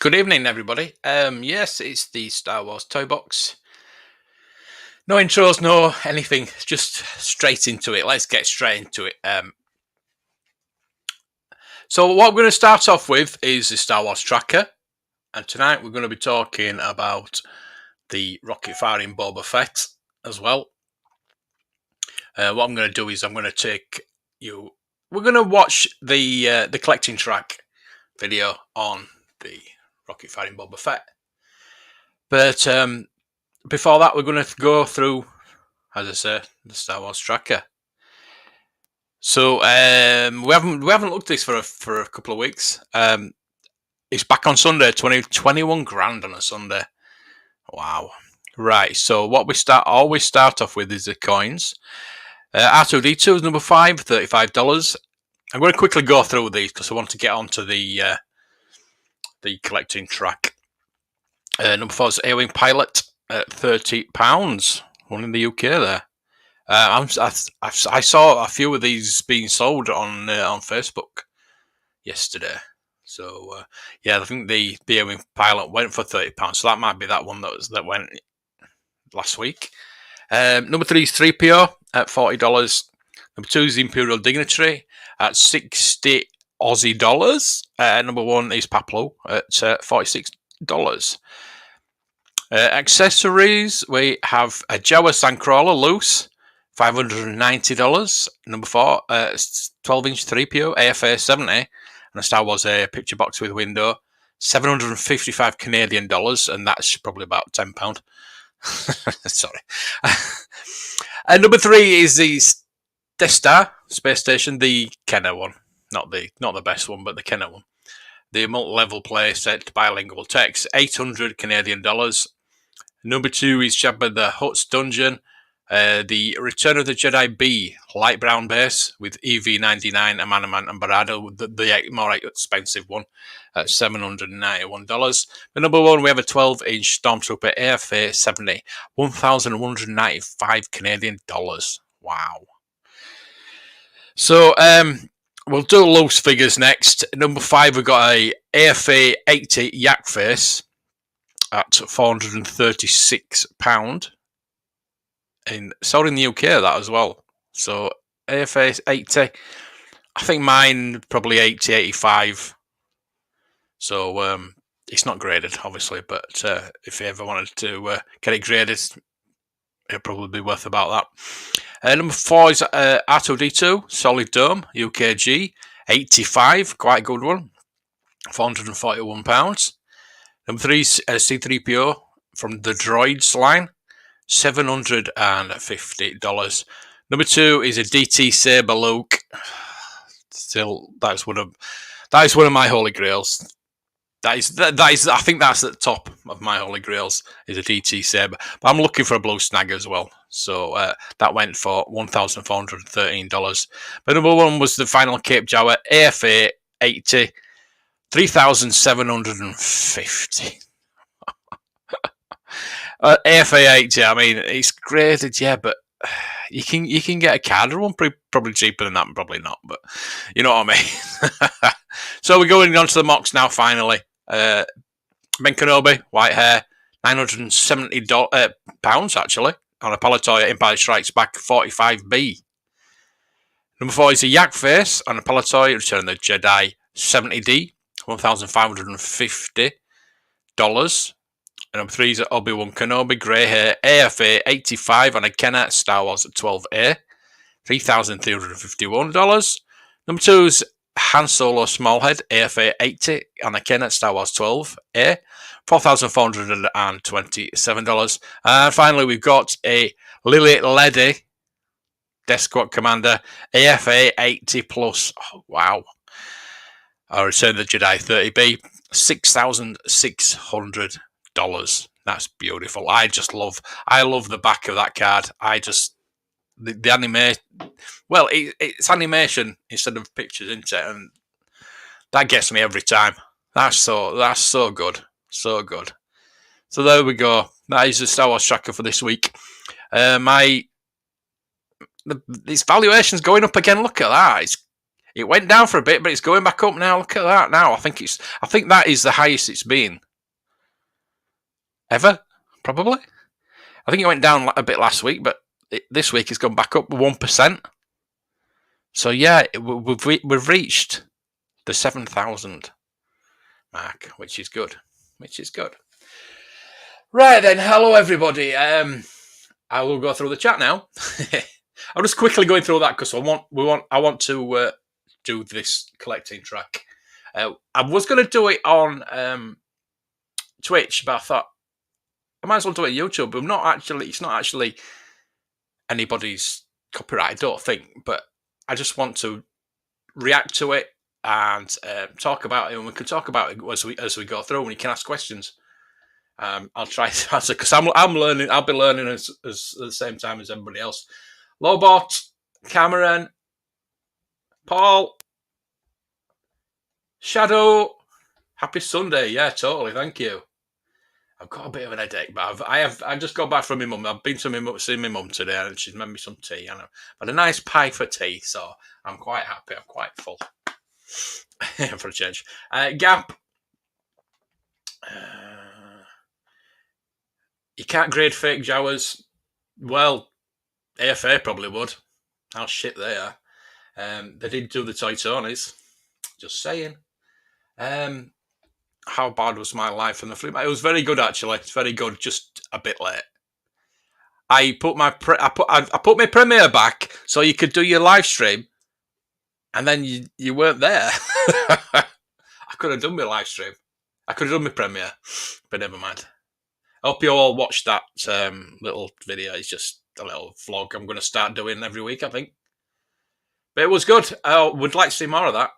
Good evening, everybody. Yes, it's the Star Wars Toybox. No intros, no anything. Just straight into it. Let's get straight into it. So what we're going to start off with is the Star Wars tracker, and tonight we're going to be talking about the rocket firing Boba Fett as well. What I'm going to do is I'm going to take you. We're going to watch the collecting track video on the rocket firing Boba Fett, but before that, we're going to go through, as I say, the Star Wars tracker. So we haven't looked at this for a couple of weeks. It's back on Sunday, 21 grand on a Sunday. Wow. Right. So what we always start off with is the coins. R2D2 is number 5, $35. I'm going to quickly go through these because I want to get onto the collecting track. Number 4 is A-Wing Pilot at £30. One in the UK there. I saw a few of these being sold on Facebook yesterday. So yeah, I think the A-Wing Pilot went for £30. So that might be that one that went last week. Number 3 is 3PO at $40. Number 2 is the Imperial Dignitary at 60 Aussie dollars. Number 1 is Paplo at $46. Accessories, we have a Jawa Sandcrawler loose, $590. Number 4, 12-inch 3PO AFA 70, and a Star Wars picture box with window, $755 Canadian dollars, and that's probably about £10. Sorry. And number 3 is the Death Star space station, the Kenner one, not the best one, but the Kenner one. The multi-level play set bilingual text, $800 Canadian dollars. Number 2 is Jabba the Hutt's dungeon, the Return of the Jedi B light brown base with EV99, Amanaman, and Barada, the more expensive one at $791. The number 1, we have a 12-inch Stormtrooper AFA 70, $1,195 Canadian dollars. Wow. So we'll do loose figures next. Number 5, we've got a AFA 80 Yak Face at £436. And sold in the UK, that as well. So AFA 80, I think mine probably 80, 85. So it's not graded, obviously, but if you ever wanted to get it graded, it'd probably be worth about that. Number 4 is R2D2 Solid Dome UKG 85, quite a good one, £441. Number 3 is C3PO from the Droids line, $750. Number 2 is a DT Saber Luke. Still, that is one of my holy grails. That is I think that's at the top of my holy grails is a DT Saber. But I'm looking for a blue snag as well. So that went for $1,413. But number 1 was the final Cape Jawa AFA 80, $3,750. AFA 80, I mean, it's graded, yeah, but you can get a carded one probably cheaper than that, probably not, but you know what I mean. So we're going on to the mocks now, finally. Ben Kenobi, white hair, £970 actually, on a Palatoy Empire Strikes Back 45B. Number 4 is a Yak Face on a Palatoy Return of the Jedi 70D, $1,550. And number 3 is Obi-Wan Kenobi, grey hair, AFA 85 on a Kenner Star Wars 12A, $3,351. Number 2 is Han Solo Smallhead, AFA 80 on a Kenner Star Wars 12A, $4,427. And finally, we've got a Lily Leddy, Death Squad Commander, AFA 80 plus. Oh, wow. Return of the Jedi 30B, $6,600. That's beautiful. I love the back of that card. The anime, well, it's animation instead of pictures, isn't it? And that gets me every time. That's so good. So good. So there we go. That is the Star Wars tracker for this week. This valuation's going up again. Look at that. It went down for a bit, but it's going back up now. Look at that now. I think that is the highest it's been ever, probably. I think it went down a bit last week, but this week it's gone back up 1%. So yeah, we've reached the 7,000 mark, which is good. Right then, hello everybody. I will go through the chat now. I'm just quickly going through that because I want to do this collecting track. I was going to do it on Twitch, but I thought I might as well do it on YouTube. But it's not actually anybody's copyright, I don't think. But I just want to react to it and talk about it, and we can talk about it as we go through, and you can ask questions. I'll try to answer because I'm learning. I'll be learning as at the same time as everybody else. Lobot, Cameron, Paul, Shadow. Happy Sunday. Yeah, totally. Thank you. I've got a bit of an headache, but I just got back from my mum. I've been to see my mum today, and she's made me some tea. And I've had a nice pie for tea, so I'm quite happy. I'm quite full for a change. Gap. You can't grade fake Jawas. Well, AFA probably would. How shit they are. They did do the Toy Tonys. Just saying. How bad was my life in the flip? It was very good actually. It's very good. Just a bit late. I put my Premiere back so you could do your live stream, and then you weren't there. I could have done my live stream. I could have done my Premiere, but never mind. I hope you all watched that little video. It's just a little vlog I'm going to start doing every week, I think. But it was good. I would like to see more of that.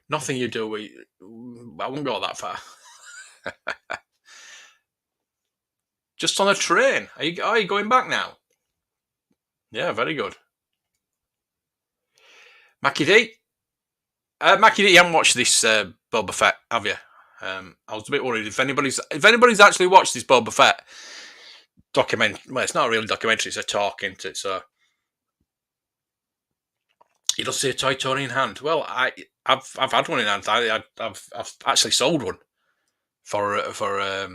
Nothing you do, I won't go that far. Just on a train. Are you going back now? Yeah, very good. Mackie D. Mackie D, you haven't watched this Boba Fett, have you? I was a bit worried if anybody's actually watched this Boba Fett documentary. Well, it's not a real documentary; it's a talk, isn't it? So you don't see a toy Tony in hand. Well, I've had one in hand. I've actually sold one for a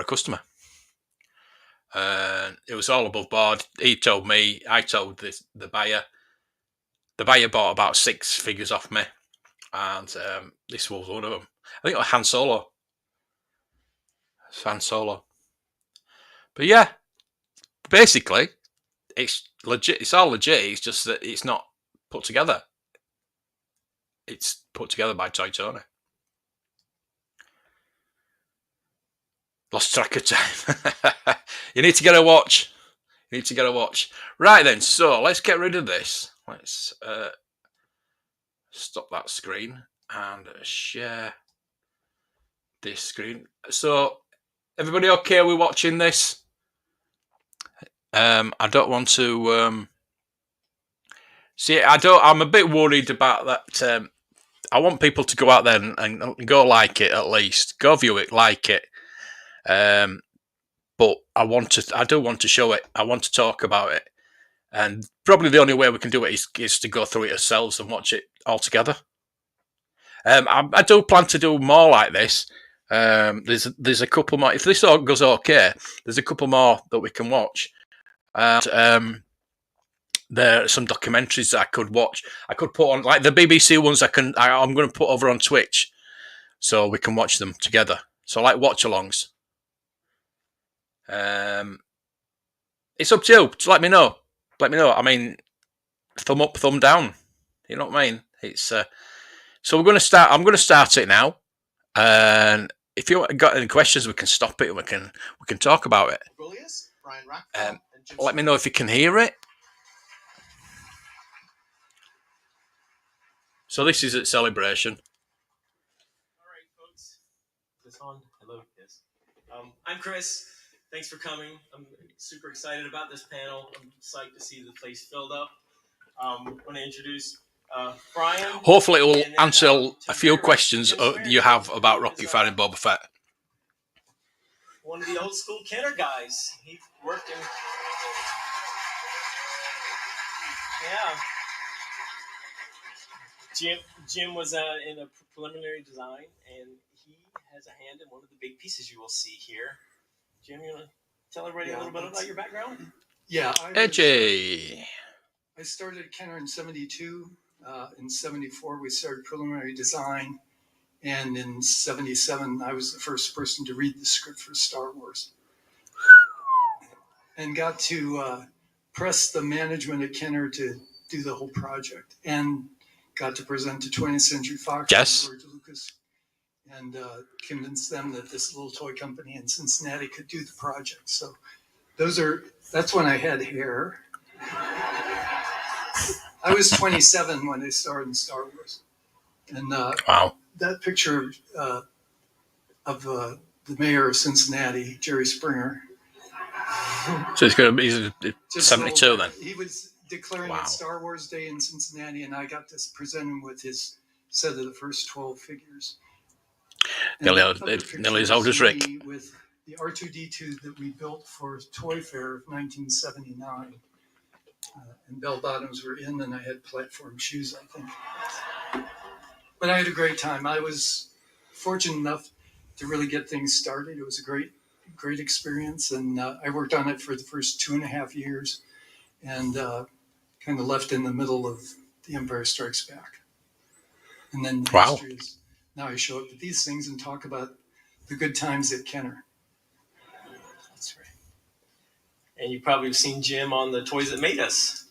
customer. It was all above board. He told me. I told the buyer. The buyer bought about 6 figures off me, and this was one of them. I think it was Han Solo. It's Han Solo. But yeah, basically, it's legit. It's all legit. It's just that it's not put together. It's put together by Toy Tony. Lost track of time. You need to get a watch. Right then, so let's get rid of this. Let's stop that screen and share this screen. So, everybody okay with watching this? I don't want to see. I'm a bit worried about that. I want people to go out there and go like it at least. Go view it, like it. But I do want to show it. I want to talk about it. And probably the only way we can do it is to go through it ourselves and watch it all together. I do plan to do more like this. There's a couple more. If this all goes okay, there's a couple more that we can watch. And there are some documentaries that I could watch. I could put on, like the BBC ones. I'm going to put over on Twitch, so we can watch them together. So like watch-alongs. It's up to you. Just let me know. I mean, thumb up, thumb down. You know what I mean? It's so we're going to start. I'm going to start it now, and if you got any questions, we can stop it and we can talk about it. Let me know if you can hear it. So this is at Celebration. All right, folks. Is this on? Hello. Yes. I'm Chris. Thanks for coming. I'm super excited about this panel. I'm psyched to see the place filled up. I want to introduce Brian. Hopefully it will answer a few questions you have about Rocky fighting Boba Fett. One of the old school Kenner guys. He worked in... Yeah. Jim was in a preliminary design, and he has a hand in one of the big pieces you will see here. Jim, you want to tell everybody a little bit about your background? Yeah, Edgy. I started at Kenner in 72. In 74, we started preliminary design. And in 77, I was the first person to read the script for Star Wars. And got to press the management at Kenner to do the whole project. And got to present to 20th Century Fox and George Lucas. And convince them that this little toy company in Cincinnati could do the project. So that's when I had hair. I was 27 when I started in Star Wars. And Wow. that picture of the mayor of Cincinnati, Jerry Springer. So he's 72 then? He was declaring it Star Wars Day in Cincinnati, and I got to present him with his set of the first 12 figures. Nearly as old as Rick. With the R2-D2 that we built for Toy Fair of 1979. And bell bottoms were in, and I had platform shoes, I think. But I had a great time. I was fortunate enough to really get things started. It was a great experience, and I worked on it for the first 2.5 years, and kind of left in the middle of The Empire Strikes Back. And then the history is now I show up at these things and talk about the good times at Kenner. That's right. And you probably have seen Jim on The Toys That Made Us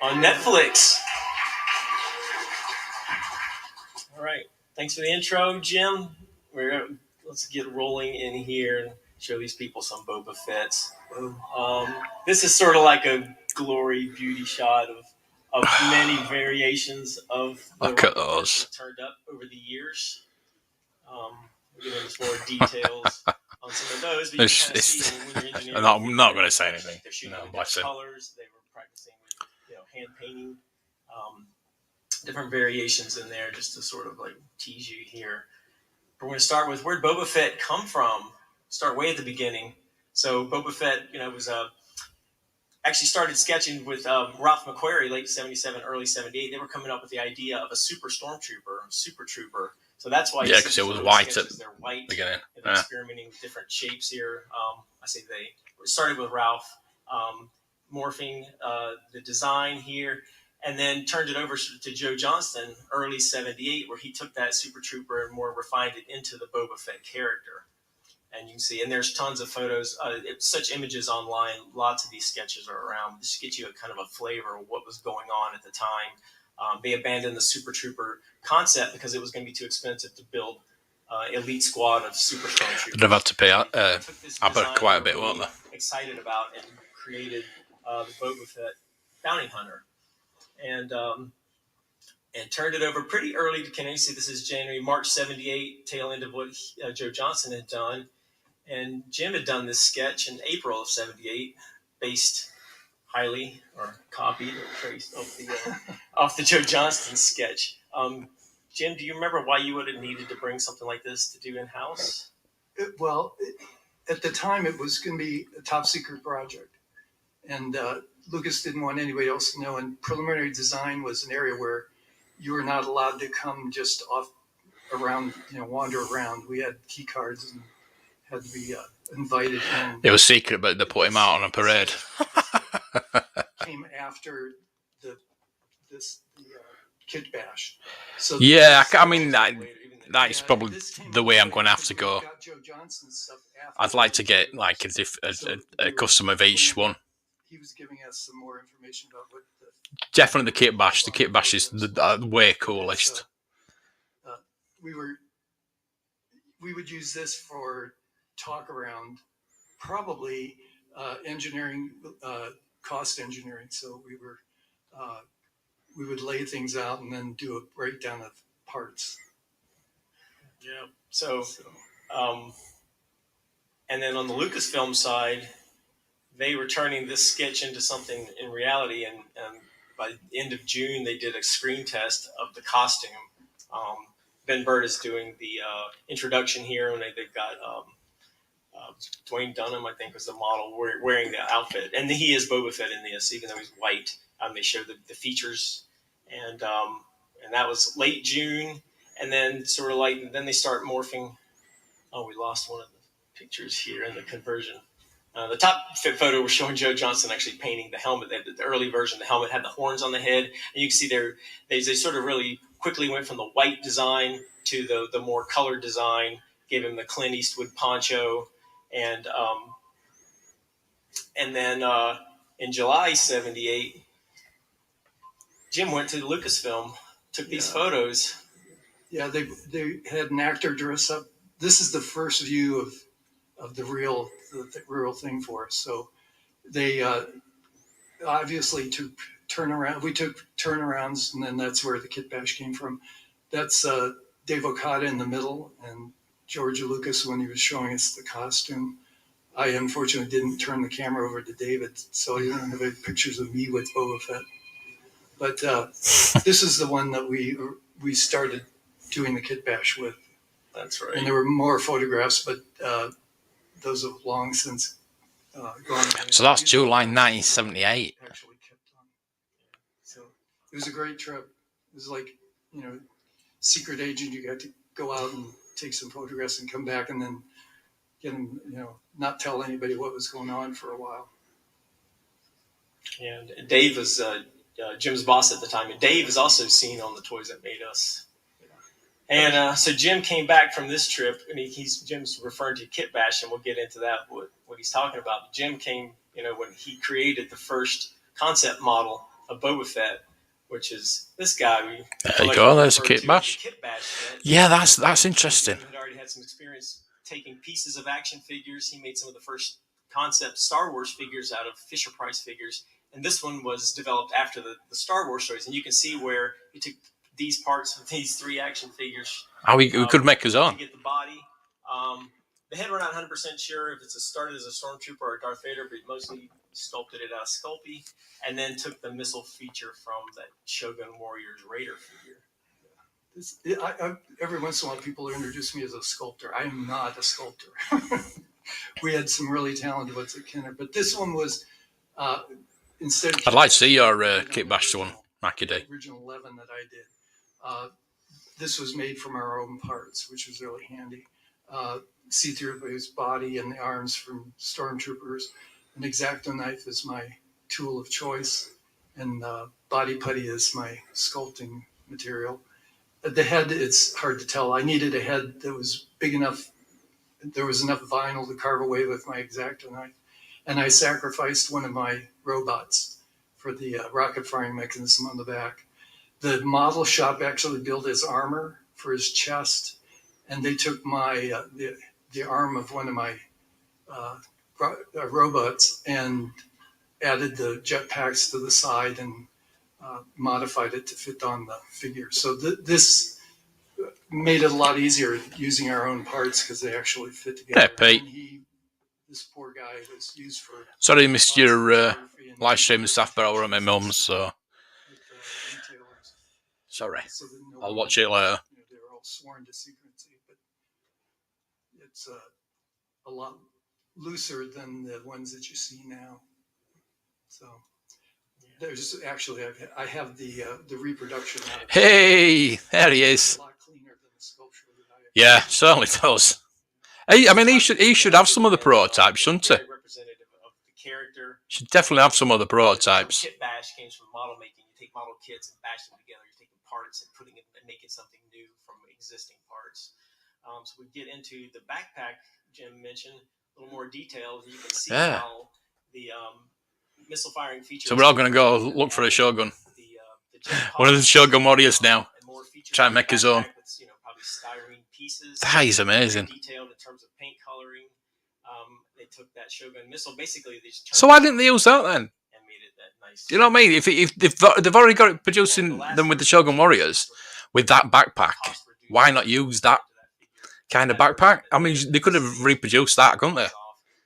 on Netflix. All right. Thanks for the intro, Jim. Let's get rolling in here and show these people some Boba Fetts. This is sort of like a glory beauty shot of many variations of the Look at those that turned up over the years. We'll get into more details on some of those. But you can kind of see when you're engineering. I'm not going to say anything. They're shooting with colors. They were practicing with hand painting. Different variations in there just to sort of like tease you here. We're going to start with where'd Boba Fett come from? Start way at the beginning. So Boba Fett, was actually started sketching with Ralph McQuarrie, late 77, early 78. They were coming up with the idea of a super trooper. So that's why because it was white at they're white. Beginning. They're experimenting with different shapes here. I say they started with Ralph, morphing the design here. And then turned it over to Joe Johnston, early 78, where he took that Super Trooper and more refined it into the Boba Fett character. And you can see, and there's tons of photos, such images online. Lots of these sketches are around. This gets you a kind of a flavor of what was going on at the time. They abandoned the Super Trooper concept because it was going to be too expensive to build elite squad of super strong troopers. They've had to pay quite a bit, weren't they? Excited about and created the Boba Fett bounty hunter. And turned it over pretty early to Kenner. See, this is March 78, tail end of what Joe Johnston had done. And Jim had done this sketch in April of 78, based highly or copied or traced off the Joe Johnston sketch. Jim, do you remember why you would have needed to bring something like this to do in-house? At the time, it was going to be a top secret project. And Lucas didn't want anybody else to know, and preliminary design was an area where you were not allowed to come just wander around. We had key cards and had to be invited in. It was secret, but they put him out on a parade. Came after the kit bash. So that is probably the way I'm going to have to go. I'd like to get like a custom of each one. He was giving us some more information about what definitely the kit bash. The kit bash is the way coolest. We would use this for talk around, probably engineering, cost engineering. So we would lay things out and then do a breakdown of parts. Yeah. So and then on the Lucasfilm side, they were turning this sketch into something in reality, and by the end of June, they did a screen test of the costume. Ben Bird is doing the introduction here, and they've got Dwayne Dunham, I think, was the model wearing the outfit, and he is Boba Fett in this, even though he's white. They show the features, and that was late June, and then sort of like then they start morphing. Oh, we lost one of the pictures here in the conversion. The top photo was showing Joe Johnston actually painting the helmet. The early version, the helmet had the horns on the head, and you can see they sort of really quickly went from the white design to the more colored design. Gave him the Clint Eastwood poncho, and then in July '78, Jim went to Lucasfilm, took these photos. Yeah, they had an actor dress up. This is the first view of the real thing for us. So they obviously took turnaround. We took turnarounds, and then that's where the kit bash came from. That's Dave Okada in the middle, and George Lucas when he was showing us the costume. I unfortunately didn't turn the camera over to David, so you don't have any pictures of me with Boba Fett. But this is the one that we started doing the kit bash with. That's right. And there were more photographs, but those have long since gone away. So that's July 1978. Actually kept on. So it was a great trip. It was like, secret agent. You got to go out and take some photographs and come back and then get them, not tell anybody what was going on for a while. And Dave was Jim's boss at the time, and Dave is also seen on the Toys That Made Us. And so Jim came back from this trip, and Jim's referring to Kit Bash, and we'll get into that, what he's talking about. Jim came, when he created the first concept model of Boba Fett, which is this guy. There you go, there's a Kit Bash. Yeah, that's interesting. He had already had some experience taking pieces of action figures. He made some of the first concept Star Wars figures out of Fisher-Price figures, and this one was developed after the Star Wars stories. And you can see where he took these parts of these three action figures. We could make his own. To get the body. The head, we're not 100% sure if it's started as a Stormtrooper or Darth Vader, but he mostly sculpted it out of Sculpey, and then took the missile feature from that Shogun Warriors Raider figure. Every once in a while, people introduce me as a sculptor. I am not a sculptor. We had some really talented ones at Kenner, but this one was instead of. I'd like to see your Kit Bash one, Mackie D. Original 11 that I did. This was made from our own parts, which was really handy. C-3PO's body and the arms from Stormtroopers. An X-Acto knife is my tool of choice, and body putty is my sculpting material. The head, it's hard to tell. I needed a head that was big enough. There was enough vinyl to carve away with my X-Acto knife. And I sacrificed one of my robots for the rocket firing mechanism on the back. The model shop actually built his armor for his chest, and they took my the arm of one of my robots and added the jetpacks to the side and modified it to fit on the figure. So this made it a lot easier using our own parts because they actually fit together. Yeah, Pete. This poor guy was used for. Sorry, I missed your live stream and stuff, but I were at my mum's, so. Sorry. So I'll watch it later. They were all sworn to secrecy, but it's a lot looser than the ones that you see now. So there's actually I have the reproduction. Hey, there he is. A lot cleaner than the sculpture that I have. Yeah, certainly does. I mean, he should have some of the prototypes, shouldn't he? Representative of the character. Should definitely have some of the prototypes. Kit bash came from model making. You take model kits and bash them together. You're taking parts and putting it and making something new from existing parts. So we get into the backpack. Jim mentioned a little more detail. You can see how the missile firing features. So we're all going to go look for a Shogun. One of the Shogun Warriors now. Try and make his own. With, probably styrene pieces. That is amazing. Detailed in terms of paint coloring. They took that Shogun missile. Basically, they just. So why didn't they use that then? And made it that nice. You know what I mean? If they've already got it producing them with the Shogun Warriors, with that backpack, why not use that kind of backpack? I mean, they could have reproduced that, couldn't they?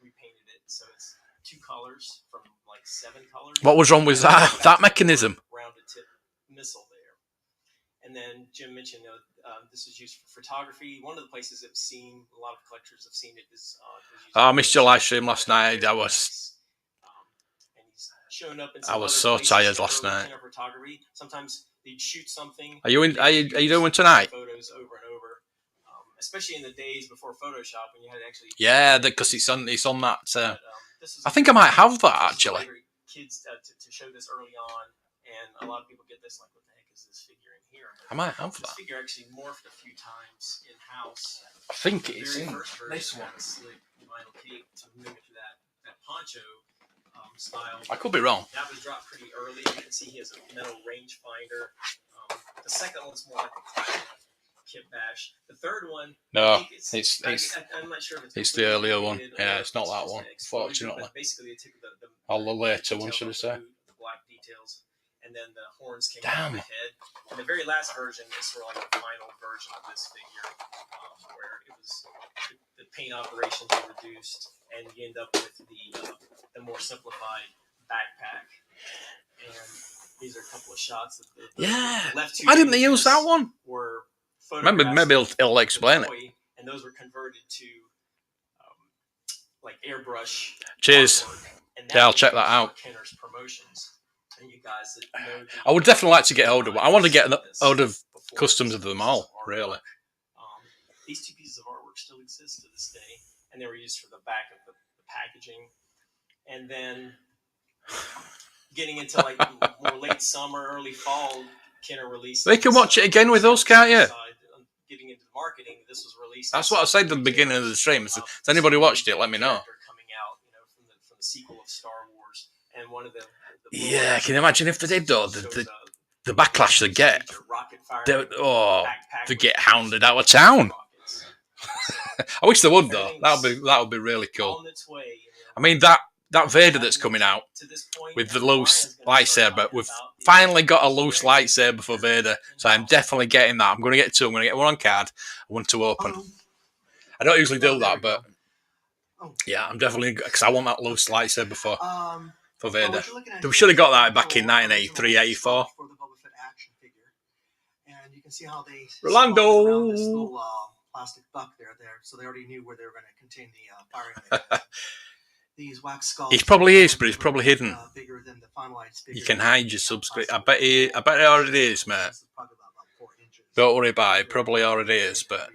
Repainted it, so it's 2 colors from like 7 colors. What was wrong with that mechanism? Rounded tip missile there. And then Jim mentioned this is used for photography. One of the places I've seen, a lot of collectors have seen it, is. I missed your live stream last night. And he's shown up in some I was other so places tired for last early night. Kenner photography. Sometimes they'd shoot something. Are you doing tonight? Photos over and over, especially in the days before Photoshop when you had to actually. Yeah, because it's on that. I think I might have that actually. Kids to show this early on, and a lot of people get this like, what the heck is this figure in here? I might have that. This figure actually morphed a few times in house. I think it's in this one. Slick vinyl cape to mimic that poncho style. I could be wrong. That was dropped pretty early. You can see he has a metal rangefinder. The second one's more like a classic kit bash. The third one, no, I'm not sure if it's the earlier one. Yeah, it's not that one. Fortunately, basically they took the later one, should I say? The black details, and then the horns came Damn. off the head. And the very last version is sort of like the final version of this figure, where it was the paint operations were reduced, and you end up with the more simplified backpack. And these are a couple of shots of the left two. Why didn't they use that one? Were maybe it'll explain it. And those were converted to like airbrush. Cheers. Yeah, I'll check that out. Kenner's promotions. And you guys that know I would definitely like to get hold of one. I want to get hold of customs of them all, really. These two pieces of artwork still exist to this day, and they were used for the back of the packaging. And then getting into like more late summer, early fall, Kenner released. They can watch it again with us, can't you? Getting into the marketing, this was released. That's what I said at the beginning of the stream. Has anybody watched it? Let me know. Coming out, from the sequel of Star Wars, and one of the yeah, can you imagine if they did though? The backlash they get. They get hounded out of town. I wish they would though. That would be really cool. I mean that Vader that's coming out with the loose lightsaber. We've finally got a loose lightsaber for Vader, so I'm definitely getting that. I'm going to get two. I'm going to get one on card, one to open. I don't usually do that, but yeah, I'm definitely, because I want that loose lightsaber for Vader. We should have got that back in 1983, 84. For the Boba Fett action figure, and you can see how they Rolando around this little plastic buck there, so they already knew where they were going to contain the firing mechanism. These wax skulls. He probably is, but he's probably hidden. Bigger than the finalized figure. You can hide your subscribe. I bet it already is, mate. Don't worry about it. Probably already is, but.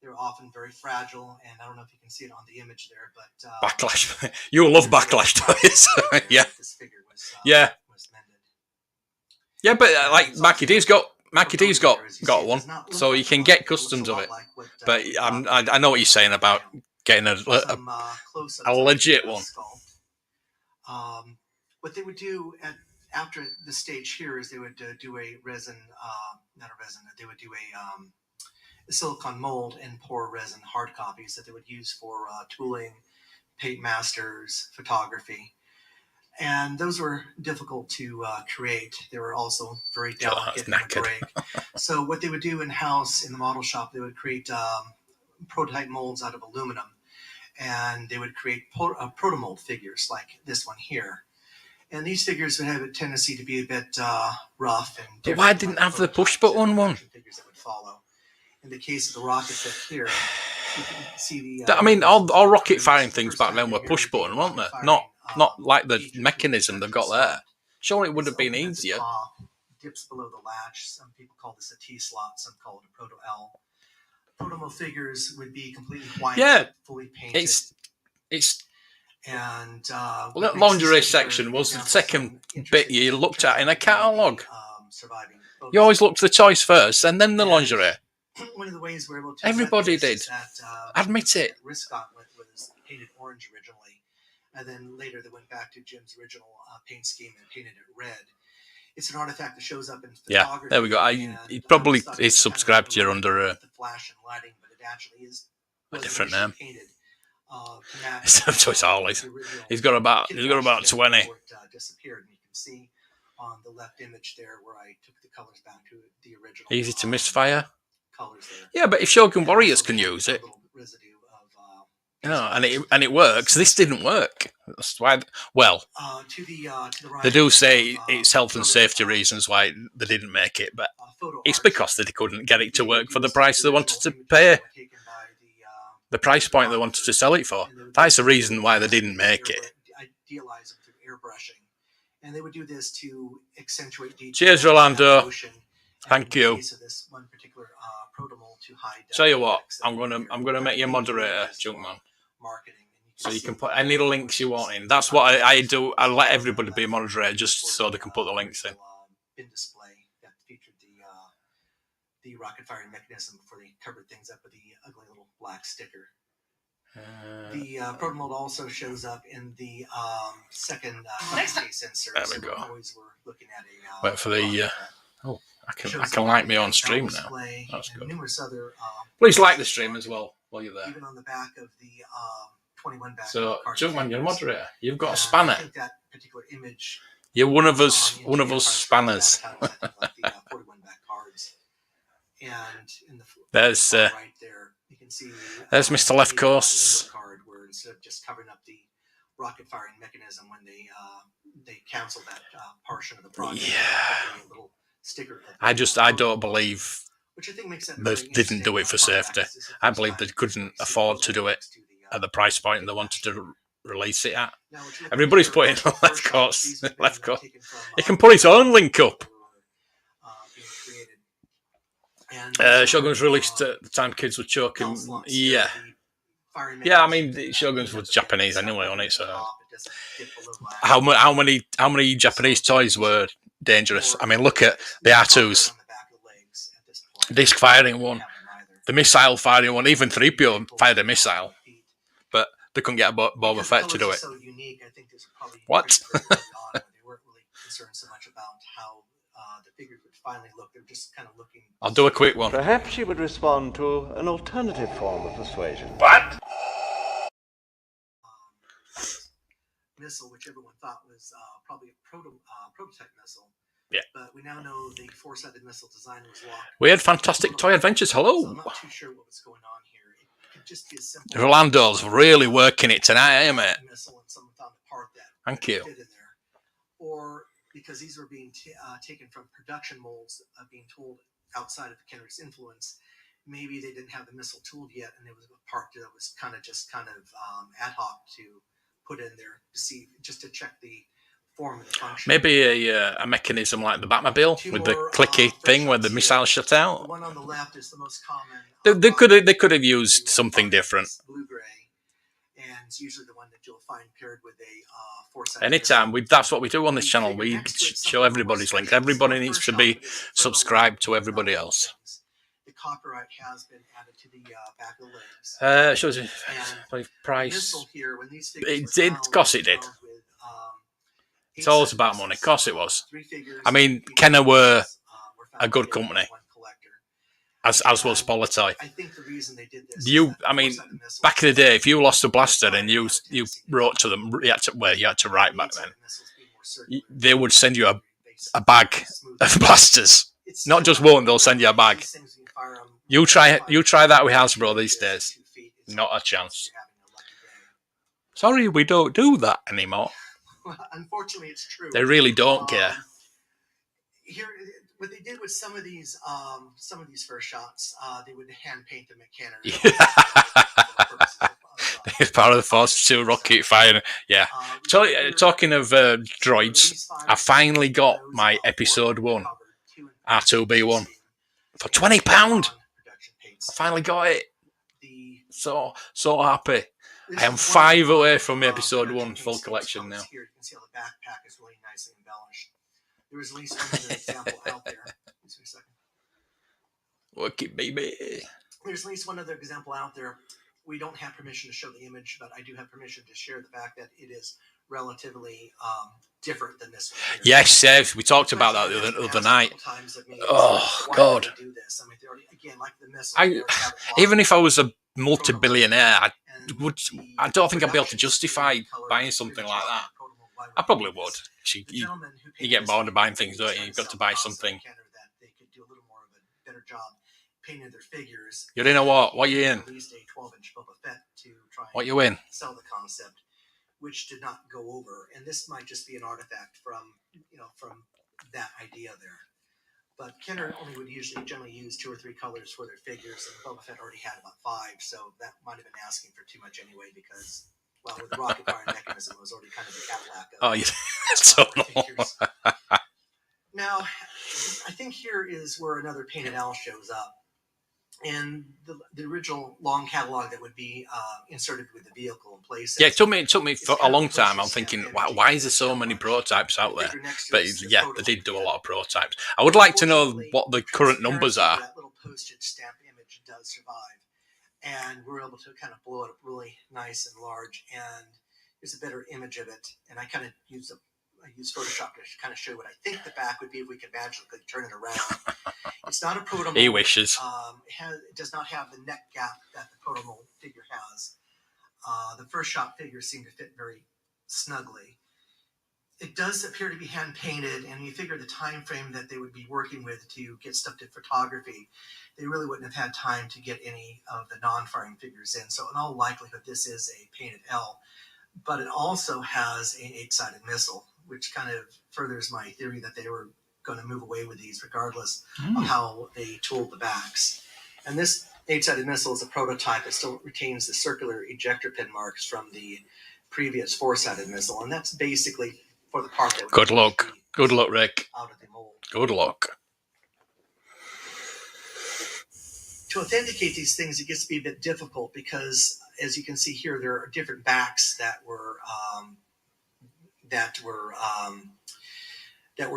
They're often very fragile, and I don't know if you can see it on the image there, but backlash. You'll love backlash toys. Yeah. This figure was mended. Yeah, but like Mackie D's got one, so you can get customs of it. But I know what you're saying about getting a legit one. What they would do after the stage here is they would do a resin, not a resin. They would do a silicone mold and pour resin hard copies that they would use for tooling, paint masters, photography. And those were difficult to create. They were also very delicate and would break. So what they would do in-house in the model shop, they would create prototype molds out of aluminum. And they would create proto-mold figures like this one here. And these figures would have a tendency to be a bit rough. And but why didn't have the push-button one? Figures that would follow. In the case of the rocket fit here, you can see the... I mean, all rocket firing things back then were push-button, weren't they? Not like the mechanism they've got there. Sure, it would have been easier. Dips below the latch. Some people call this a T-slot. Some call it a proto-L. Proto-Mo figures would be completely white, fully painted. It's and that lingerie section was the second bit you looked at in a catalogue. You always looked at the toys first, and then the lingerie. One of the ways we're able to everybody did. Admit it. Wrist gauntlet was painted orange originally, and then later they went back to Jim's original paint scheme and painted it red. It's an artifact that shows up in photography. Yeah, there we go. He probably is subscribed to you under the flash and lighting, but it actually is a different name. Painted, Choice Harley's. He's got about 20. Disappeared, and you can see on the left image there where I took the colors back to the original. Easy to misfire. Colors there. Yeah, but if Shogun Warriors can use it, and it works. This didn't work. That's why. Well, to the right. they do say it's health and safety reasons why they didn't make it, but it's because they couldn't get it to work for the price they wanted to pay. The price point they wanted to sell it for. That's the reason why they didn't make it. Idealize them through airbrushing, and they would do this to accentuate detail. Cheers, Rolando. Thank you. This one particular protomold to hide. Tell you what, I'm gonna make you a moderator, Junkman. Marketing. So you can put any links you want in. That's what I do. I let everybody be a moderator just so they can put the links in. Bin display that featured the rocket firing mechanism before they covered things up with the ugly little black sticker. The proton mold also shows up in the second sensor. There we go. Always we're looking at a wait for the. I can like me on stream now. That's good. Numerous other. Please like the stream as well while you're there. Even on the back of the 21 back. So Junkman, you're a moderator. You've got a spanner. I think that particular image. You're one of us spanners. Like the 41 back cards. And in the There's right there, you can see there's Mr. Left Coasts. Card where instead of just covering up the rocket firing mechanism when they canceled that portion of the project. Yeah. A little sticker. I don't believe which I think makes they didn't do it for safety. I believe they couldn't afford to do it at the price point they wanted to release it at. Everybody's putting left course. He can put his own link up. Shogun's released at the time kids were choking. Yeah. Yeah, I mean Shogun's was Japanese anyway on it, so how many Japanese toys were dangerous? I mean, look at the R2s. Disc firing one. The missile firing one, even 3PO fired a missile. But they couldn't get a Boba Fett to do it. What? They weren't really concerned so much about how the figures would finally look. They're just kind of looking. I'll do a quick one. Perhaps she would respond to an alternative form of persuasion. What? Missile, which everyone thought was probably a prototype missile. Yeah. But we now know the four-sided missile design was locked. We had fantastic toy adventures. Hello. So I'm not too sure what was going on here. It could just be a simple. Rolando's really working it tonight, eh, mate? Missile and someone found a part that Thank you. fit in there. Or because these were being taken from production molds, being told outside of the Kendrick's influence, maybe they didn't have the missile tooled yet, and it was a part that was kind of ad hoc to put in there to see, just to check the form and the function. Maybe a mechanism like the Batmobile with the clicky thing where the missile shut out. The one on the left is the most common. They could have used something different. Blue gray, and it's usually the one that you'll find paired with a four-sided. Anytime that's what we do on this channel. We show everybody's links. Everybody needs to be subscribed to everybody else. The copyright has been added to the back of the legs. Shows you price. It did, of course it did. It's always about money. Of course it was. I mean, Kenner were a good company, as was Politoy. I think the reason they did this. I mean, back in the day, if you lost a blaster and you wrote to them, you had to write back then. They would send you a bag of blasters. Not just one, they'll send you a bag. You try that with Hasbro these days. Not a chance. Sorry, we don't do that anymore. Unfortunately, it's true. They really don't care. Here, what they did with some of these first shots, they would hand paint them at Kenner. It's part of the Force 2 rocket fire. Yeah. Talking of droids, I finally got my Episode 1 R2B1 for £20. I finally got it. So happy. I am 5 away from the Episode 1 full collection now. Here you can see how the backpack is really nicely embellished. There was at least one other example out there. Just a second. Work it, baby. There's at least one other example out there. We don't have permission to show the image, but I do have permission to share the fact that it is relatively different than this one. Yes, we talked about that the other night. Oh, God. Even if I was a multi-billionaire, I don't think I'd be able to justify buying something like that. I probably would. You get bored of buying things, don't you? You've got to buy something. You're in a what? What are you in? What you in? Sell the concept. which did not go over. And this might just be an artifact from that idea there. But Kenner only would generally use 2 or 3 colors for their figures, and Boba Fett already had about 5, so that might have been asking for too much anyway, because, well, with the rocket firing mechanism, it was already kind of the Cadillac of figures. Now, I think here is where another Painted Al shows up. And the original long catalog that would be inserted with the vehicle in place. Yeah, it took me for a long time. I'm thinking, why is there so many prototypes out there? But yeah, they did do a lot of prototypes. I would like to know what the current numbers are. That little postage stamp image does survive, and we're able to kind of blow it up really nice and large. And here's a better image of it. And I kind of use Photoshop to kind of show what I think the back would be if we could magically turn it around. It's not a proto-mold. He wishes. It does not have the neck gap that the proto-mold figure has. The first shot figures seem to fit very snugly. It does appear to be hand painted, and you figure the time frame that they would be working with to get stuff to photography, they really wouldn't have had time to get any of the non-firing figures in. So in all likelihood, this is a painted L. But it also has an 8-sided missile, which kind of furthers my theory that they were going to move away with these regardless of how they tooled the backs. And this 8-sided missile is a prototype. It still retains the circular ejector pin marks from the previous 4-sided missile, and that's basically for the part that would Good luck. Good luck, Rick. Out of the mold. Good luck. To authenticate these things, it gets to be a bit difficult because, as you can see here, there are different backs that were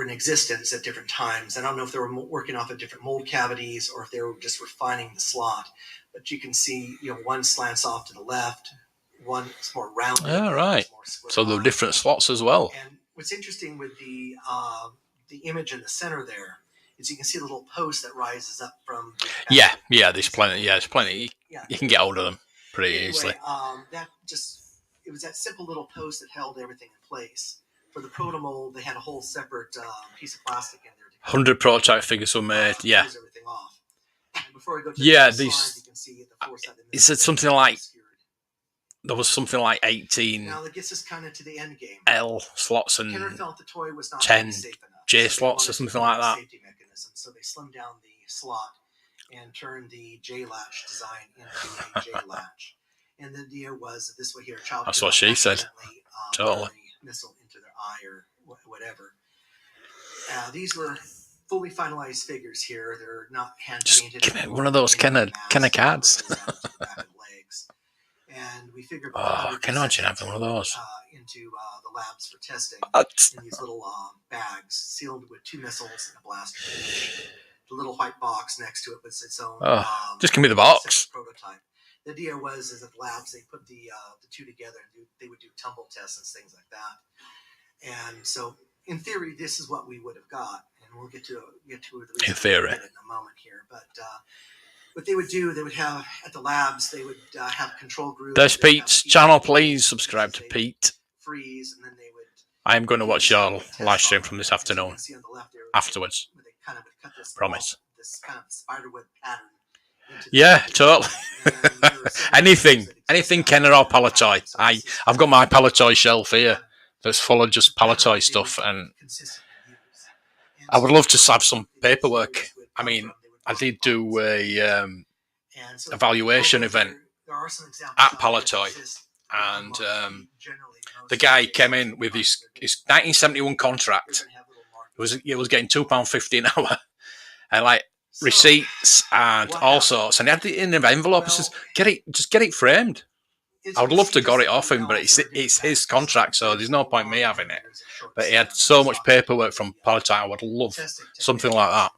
in existence at different times. I don't know if they were working off of different mold cavities or if they were just refining the slot. But you can see, one slants off to the left, one is more rounded. All right. So there are different slots as well. And what's interesting with the image in the center there is you can see a little post that rises up from. There's plenty. Yeah, there's plenty. You can get hold of them pretty easily. It was that simple little post that held everything in place. For the proto mold, they had a whole separate piece of plastic in there. 100 prototype figures were made. Yeah. Close everything off. And before I go to these. slide, you can see the 4-sided Is it something like? There was something like 18 now that gets us kind of to the end game. L slots and Kenner felt the toy was not 10 safe enough, J so slots or something like that. Safety mechanism. So they slimmed down the slot and turned the J latch design into a J latch. And the idea was that this way here, a child. That's what she said. Totally. Missile into their eye or whatever. These were fully finalized figures here. They're not hand painted. Just give me one of those Kenner cards. And we figured. I can imagine having one of those. Into the labs for testing in these little bags sealed with 2 missiles and a blaster. The little white box next to it was its own. Just give me the box. Prototype. The idea was at the labs they put the 2 together and they would do tumble tests and things like that. And so, in theory, this is what we would have got, and we'll get to the in theory in a moment here. But what they would do, they would have at the labs, they would have control groups. There's Pete's channel. Please subscribe to Pete. Freeze, and then they would. I am going to watch your live stream from this afternoon. Afterwards. Kind of cut this promise. This kind of spiderweb pattern. Yeah, totally. anything Kenner or Palatoy. I've got my Palatoy shelf here that's full of just Palatoy stuff, and I would love to have some paperwork. I mean, I did do a evaluation event at Palatoy, and the guy came in with his 1971 contract. He was getting £2.50 an hour, and like receipts and all sorts, and he had it in an envelope. He says, just get it framed. I would love to got it off him, but it's his contract, so there's no point me having it. But he had so much paperwork from Palatoy. I would love something like that.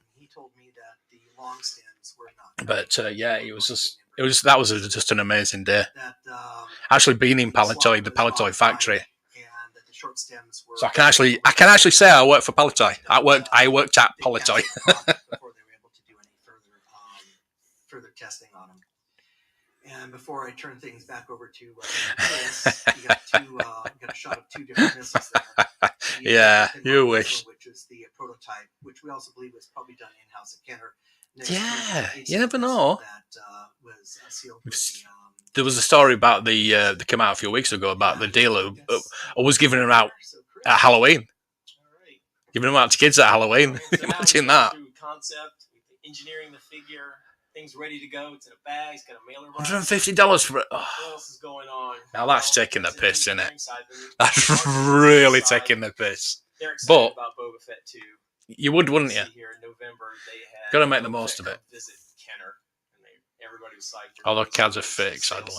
But that was just an amazing day. Actually, being in Palatoy, the Palatoy factory. So I can actually say I worked for Palatoy. I worked at Palatoy. Further testing on them. And before I turn things back over to Chris, you got a shot of 2 different missiles there. Yeah, you wish. Which is the prototype, which we also believe was probably done in-house at Kenner. Yeah, you never know. That was sealed with there was a story about that came out a few weeks ago about the dealer who was giving them out at Halloween. Giving them out to kids at Halloween. Imagine that. Concept, engineering the figure, things ready to go. It's in a bag. It's got a mailer box. $150 for it. Oh. What else is going on? Now that's taking the piss, isn't it? That's really taking the piss. They're excited about Boba Fett too. You would, wouldn't you? Here in November, they had got to make the most of it. Visit Kenner, and everybody was psyched. All the cards are fake, sadly.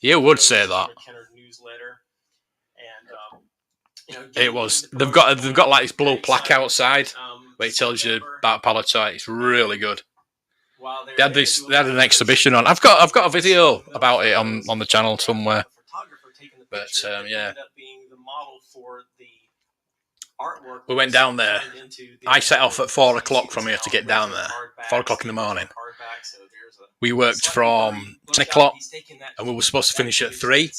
You would say that. Kenner newsletter, and it was. They've got like this blue plaque outside where it tells you about Palatoy. It's really good. They had an exhibition on. I've got a video about it on the channel somewhere. But yeah. We went down there. I set off at 4 o'clock from here to get down there. 4 o'clock in the morning. We worked from 10 o'clock and we were supposed to finish at 3.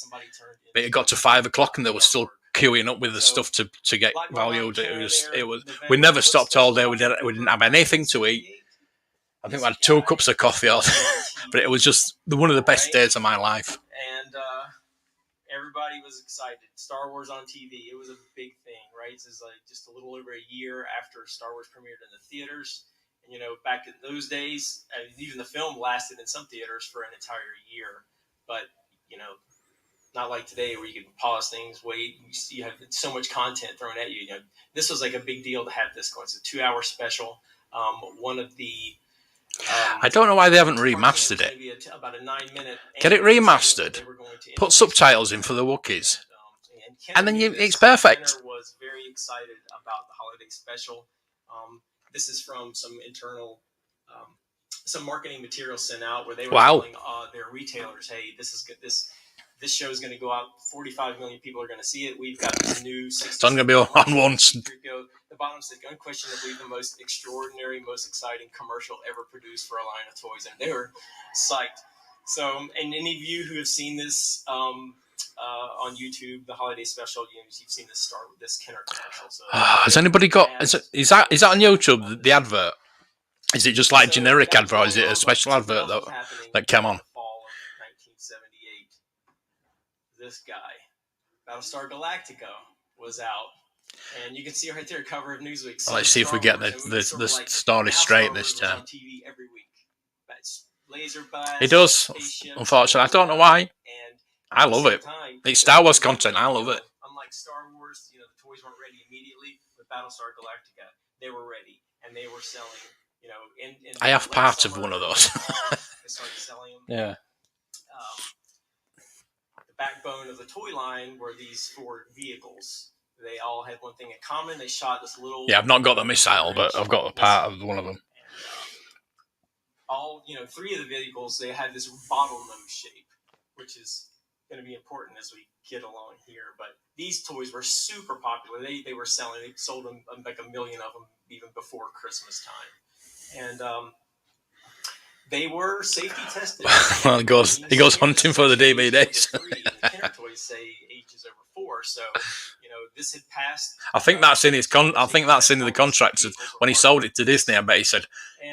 But it got to 5 o'clock and they were still queuing up with the stuff to get valued. It was. We never stopped all day. We didn't have anything to eat. I think we had 2 cups of coffee, but it was just one of the best days of my life. And everybody was excited. Star Wars on TV. It was a big thing, right? This is like just a little over a year after Star Wars premiered in the theaters. And, back in those days, even the film lasted in some theaters for an entire year. But, not like today where you can pause things, wait, you have so much content thrown at you. This was like a big deal to have this going. It's a 2-hour special. One of the I don't know why they haven't remastered it. Get it remastered. Put subtitles in for the Wookiees, and then it's perfect. Was very excited about the holiday special. This is from some internal, some marketing material sent out where they were telling their retailers, "Hey, this show is going to go out. 45 million people are going to see it. We've got this new. It's not going to be on once." The bottom says, unquestionably the most extraordinary, most exciting commercial ever produced for a line of toys, and they were psyched. So, and any of you who have seen this on YouTube, the holiday special, you've seen this Kenner commercial. So, has anybody got? Is that on YouTube? The advert? Is it just like generic advert? Or is it a special advert that came on? Fall of 1978. This guy, Battlestar Galactica, was out. And you can see right there, cover of Newsweek. Well, let's see if we get the story straight this time. On TV every week. Laser blast, it does, unfortunately. I don't know why. I love it. It's Star Wars content. I love it. Unlike Star Wars, the toys weren't ready immediately. With Battlestar Galactica, they were ready, and they were selling. I have part of one of those. They started selling them. Yeah. The backbone of the toy line were these 4 vehicles. They all had one thing in common. They shot this little... Yeah, I've not got the missile, but I've got a part of one of them. And, 3 of the vehicles, they had this bottlenose shape, which is going to be important as we get along here. But these toys were super popular. They were selling. They sold them like 1 million of them even before Christmas time. And they were safety tested. Well, he goes hunting for the DVDs. The Kenner toys say ages over 4, so this had passed. I think that's in his I think that's in the contract. When he sold it to Disney, I bet he said,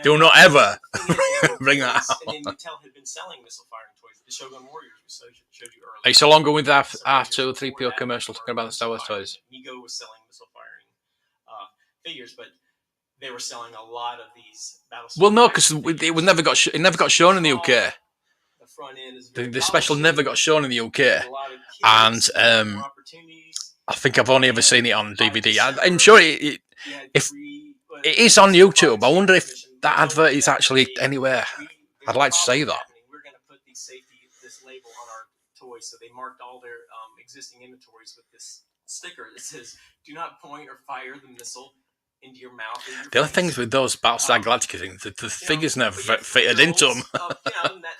"Do not ever bring that out." And then Mattel had been selling missile firing toys. The Shogun Warriors, we showed you earlier. Are you so long with that R2 3PO commercial talking about the Star Wars toys? Mego was selling missile firing figures, but they were selling a lot of these Battlestar. Well, no, because it was never got shown in the UK. The front end is the special never got shown in the UK, and I think I've only ever seen it on DVD. I'm sure if it is on YouTube, I wonder if that advert is actually anywhere. I'd like to say that. We're going to put this label on our toys, so they marked all their existing inventories with this sticker that says, "Do not point or fire the missile into your mouth." The other things with those Battlestar Galactica things, the figures never fitted into them. That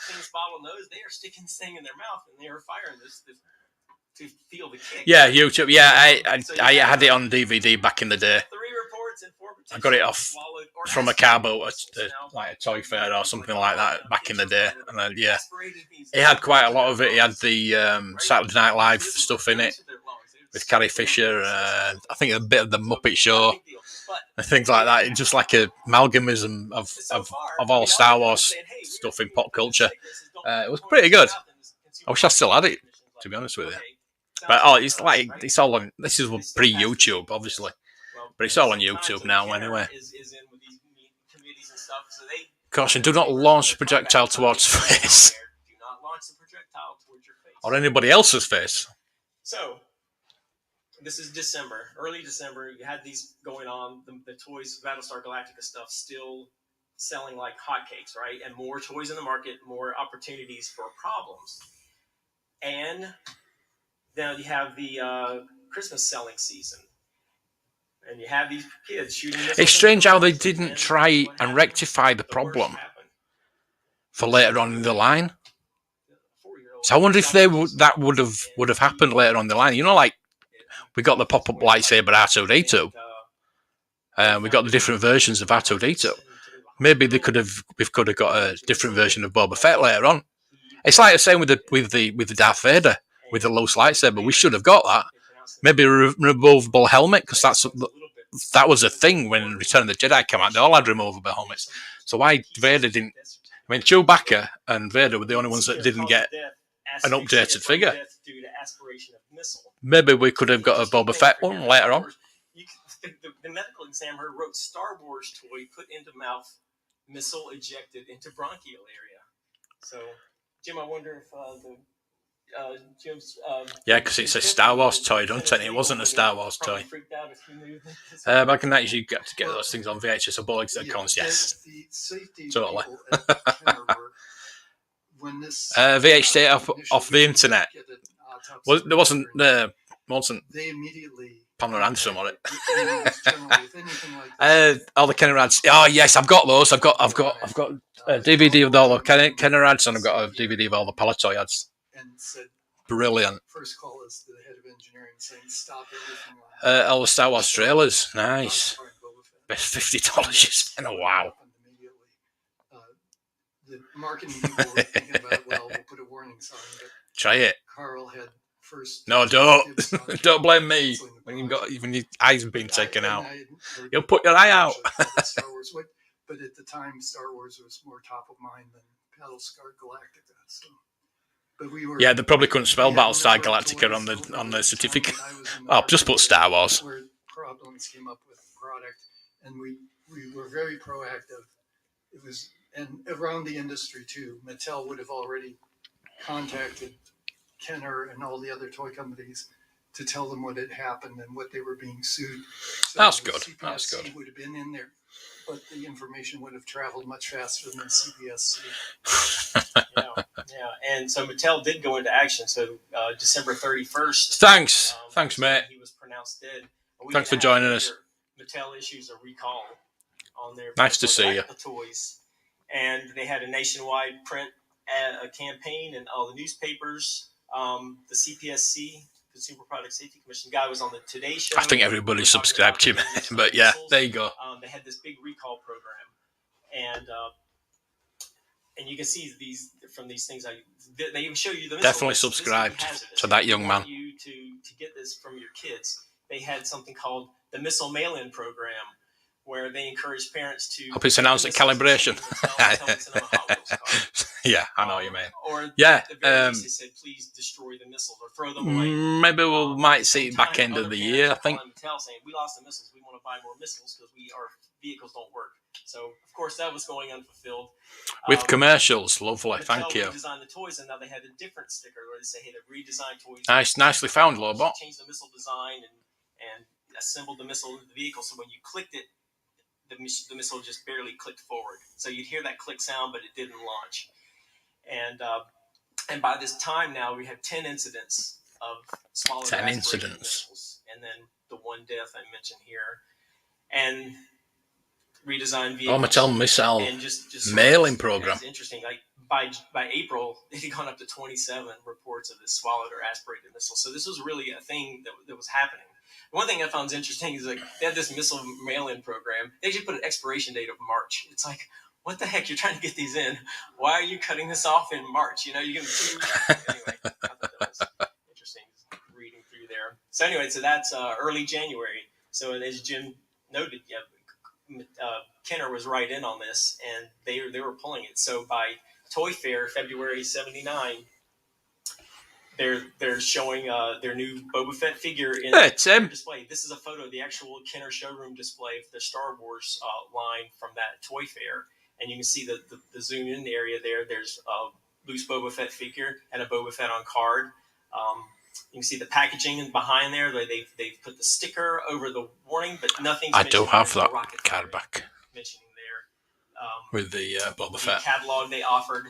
thing's bottlenose, they are sticking this thing in their mouth, and they are firing this to feel the kick. Yeah, YouTube. Yeah, I had it on DVD back in the day. 3 reports and 4 I got it off from a car boat, like a toy fair or something like that back in the day. And yeah, it had quite a lot of it. It had the Saturday Night Live stuff in it with Carrie Fisher. I think a bit of the Muppet Show and things like that. It's just like a amalgamism of all Star Wars stuff in pop culture. It was pretty good. I wish I still had it, to be honest with you. But it's like it's all on. This is pre-YouTube, obviously, but it's all on YouTube now anyway. Caution: do not launch a projectile towards face or anybody else's face. So this is December, early December. You had these going on. The toys, Battlestar Galactica stuff, still selling like hotcakes, right? And more toys in the market, more opportunities for problems. And then you have the Christmas selling season. And you have these kids shooting missiles. It's strange how they didn't try and rectify the problem for later on in the line. So I wonder if that would have happened later on the line. You know, like we got the pop-up lightsaber R2D2. We got the different versions of R2D2. Maybe we could have got a different version of Boba Fett later on. It's like the same with the Darth Vader with the loose lightsaber. We should have got that. Maybe a removable helmet, because that was a thing when Return of the Jedi came out. They all had removable helmets. So why Vader didn't? I mean, Chewbacca and Vader were the only ones that didn't get an updated figure. Maybe we could have got a Boba Fett one later on. The medical examiner wrote Star Wars toy put into mouth, missile ejected into bronchial area. So, Jim, I wonder if Jim's... yeah, because it's a Star Wars toy, don't it? It wasn't a Star Wars toy. Back in the 90s, you got to get those things on VHS or bollocks that comes, yes. The safety Totally. When this VHS off the internet. Well, there wasn't they immediately Pamela Anderson on it. Like all the Kenner ads. Oh yes, I've got those. I've got a DVD of all the Kenner ads, and I've got a DVD of all the Palatoy ads. And said, brilliant. First call is to the head of engineering saying stop everything. All the Star Wars trailers, nice. Best $50 you spent. Oh wow. The marketing people were thinking about, well, we'll put a warning sign. But try it. Carl had first. No, don't blame me. When your eyes have been taken out, you'll put your eye out. Star Wars, but at the time, Star Wars was more top of mind than Battlestar Galactica. So, but we were. Yeah, they probably couldn't spell Battlestar Galactica on the certificate. Oh, just put Star Wars. Where problems came up with the product, and we were very proactive. It was. And around the industry too, Mattel would have already contacted Kenner and all the other toy companies to tell them what had happened and what they were being sued. So that's good. CPSC That's good. Would have been in there, but the information would have traveled much faster than CPSC. Yeah, and so Mattel did go into action. So December 31st. Thanks, mate. He was pronounced dead. Thanks for joining us. Mattel issues a recall on their nice to see you. Toys. And they had a nationwide print campaign in all the newspapers. The CPSC, Consumer Product Safety Commission guy, was on the Today Show. I think everybody subscribed to him, but yeah, there you go. They had this big recall program, and you can see these from these things. They even show you the missile. Definitely subscribed to that young man. You to get this from your kids. They had something called the Missile Mail-In Program, where they encourage parents to... Hope it's announced at calibration. Yeah, I know what you mean. Or yeah, they said, please destroy the missiles or throw them away. Maybe we might see it back end of the year, I think. Mattel saying, we lost the missiles, we want to buy more missiles because our vehicles don't work. So, of course, that was going unfulfilled. With commercials, lovely, thank you. Mattel redesigned the toys, and now they had a different sticker where they say, hey, they've redesigned toys. Nicely found, Lobot. Changed the missile design and assembled the missile into the vehicle, so when you clicked it, the missile just barely clicked forward. So you'd hear that click sound, but it didn't launch. And by this time now, we have 10 incidents of smaller 10 incidents. Missiles, and then the one death I mentioned here. And redesigned vehicles. Mattel missile and just mailing program. It's interesting. Like by April, it had gone up to 27 reports of this swallowed or aspirated missile. So this was really a thing that was happening. One thing I found interesting is like they had this missile mail-in program. They actually put an expiration date of March. It's like, what the heck? You're trying to get these in. Why are you cutting this off in March? You know, you're going to anyway. I thought that was interesting reading through there. So anyway, so that's early January. So as Jim noted, Kenner was right in on this, and they were pulling it. So by Toy Fair, February '79, they're showing their new Boba Fett figure in Hey, Tim. display. This is a photo of the actual Kenner showroom display of the Star Wars line from that toy fair, and you can see the zoom in area there. There's a loose Boba Fett figure and a Boba Fett on card. You can see the packaging behind there. They've put the sticker over the warning, but nothing's I do mentioned have the that rocket card firing back mentioning there. with the Boba The Fett. catalog they offered.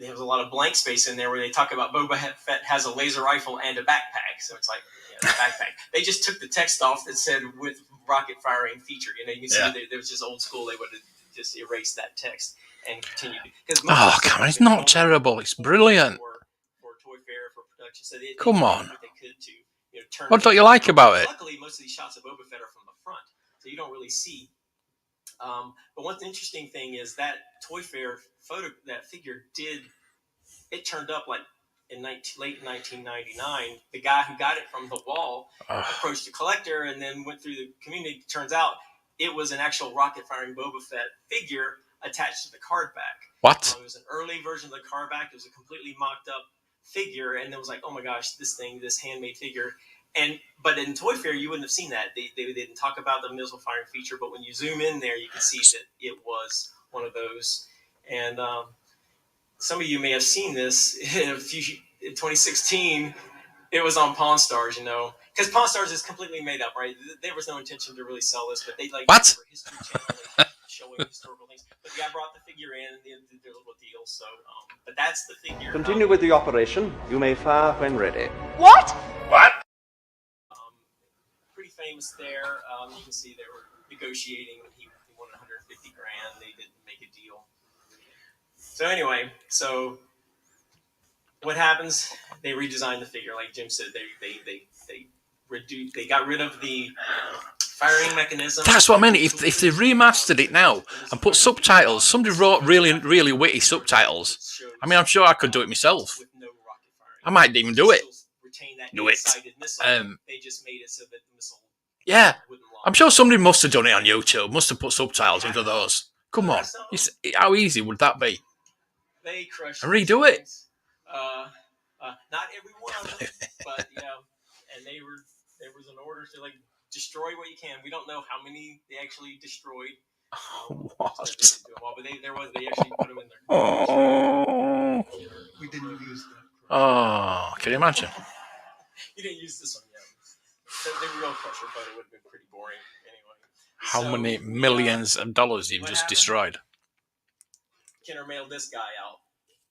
There was a lot of blank space in there where they talk about Boba Fett has a laser rifle and a backpack. So it's like, the backpack. They just took the text off that said with rocket firing feature. You can see there was just old school. They would have just erased that text and continued. Oh, come on, it's not terrible. It's brilliant. For Toy Fair, for production. So they Come did on. what they could to turn What don't you like about it? Luckily, most of these shots of Boba Fett are from the front, so you don't really see. But one interesting thing is that Toy Fair photo, that figure it turned up like in late 1999. The guy who got it from the wall approached the collector and then went through the community. Turns out it was an actual rocket firing Boba Fett figure attached to the card back. What? It was an early version of the card back. It was a completely mocked up figure, and it was like, oh my gosh, this handmade figure. But in Toy Fair, you wouldn't have seen that. They didn't talk about the missile firing feature, but when you zoom in there, you can see that it was one of those. And some of you may have seen this in 2016. It was on Pawn Stars, because Pawn Stars is completely made up, right? There was no intention to really sell this, but they What? For History Channel, showing historical things. But the guy brought the figure in, and they did their little deal. So, but that's the figure. Continue with the operation. You may fire when ready. What? Pretty famous there. You can see they were negotiating. He wanted $150,000. They didn't make a deal. So anyway, what happens? They redesigned the figure, like Jim said. They got rid of the firing mechanism. That's what I mean. If they remastered it now and put subtitles, somebody wrote really, really witty subtitles. I mean, I'm sure I could do it myself. With no rocket firing. I might even do it. Do it. They just made it so that the missile. Yeah, I'm sure somebody must have done it on YouTube. Must have put subtitles into those. Come on, how easy would that be? They crushed and redo it. Not every one of them, but and there was an order to destroy what you can. We don't know how many they actually destroyed. What? But they actually put them in there. Oh. We didn't use that. Oh, can you imagine? You didn't use this one yet. The real Crusher photo would have been pretty boring anyway. How many millions of dollars you've just destroyed? Kenner mailed this guy out.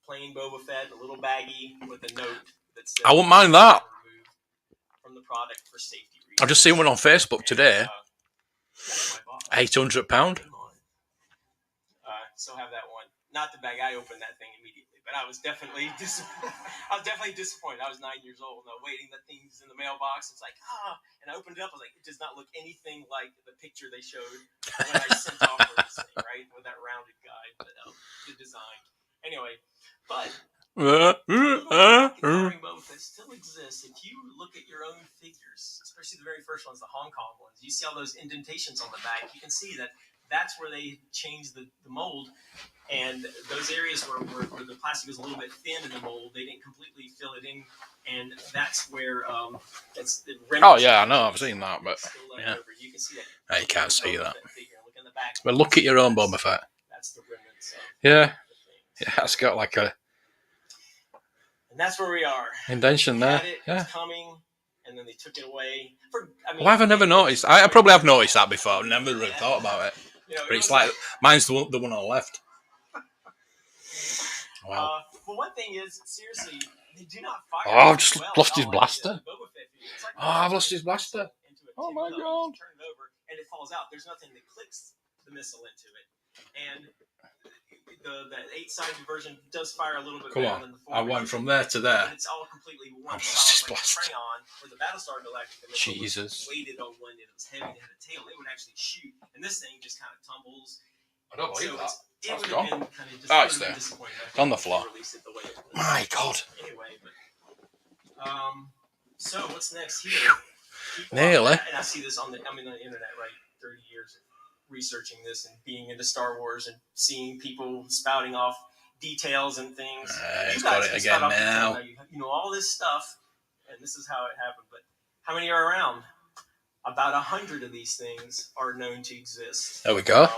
Plain Boba Fett, a little baggie with a note that said, I wouldn't mind that. From the product for safety reasons. I've just seen one on Facebook today. £800. So have that one. Not the bag. I opened that thing immediately, but I was definitely disappointed. I was 9 years old, waiting the things in the mailbox. It's like, and I opened it up. I was like, it does not look anything like the picture they showed when I sent off for this thing, right? With that rounded guy, but the design. Anyway, but Boba Fett still exists. If you look at your own figures, especially the very first ones, the Hong Kong ones, you see all those indentations on the back. You can see that that's where they changed the mold, and those areas where the plastic was a little bit thin in the mold, they didn't completely fill it in, and that's where that's the. Oh yeah, I know, I've seen that, but yeah, you can see that. You can't see that. Look in the back. But look at your own Boba Fett. That's the remnants. Yeah, it's got like a. And that's where we are. Indentation there. It yeah. was coming, and then they took it away. Why have I never noticed? I probably have noticed that before. I've never really thought about it. But it's like mine's the one on the left. Wow. But one thing is, seriously, they do not fire. Oh, I've just lost his blaster. I've lost his blaster. Oh my god. Turn it over, and it falls out. There's nothing that clicks the missile into it. And the 8-sided version does fire a little bit better than the 4. I went from there to there. It's all completely one solid like crayon. Where the Battlestar Galactica missile was weighted on one end. It was heavy. It had a tail. It would actually shoot. And this thing just kind of tumbles. I don't believe that. It would have been kind of it's there. It's on the floor. My god. Anyway, but so what's next here? Nearly. And I see this on the internet, right? 30 years of researching this and being into Star Wars and seeing people spouting off details and things. He's got it again now. You know all this stuff, and this is how it happened. But how many are around? About 100 of these things are known to exist. There we go.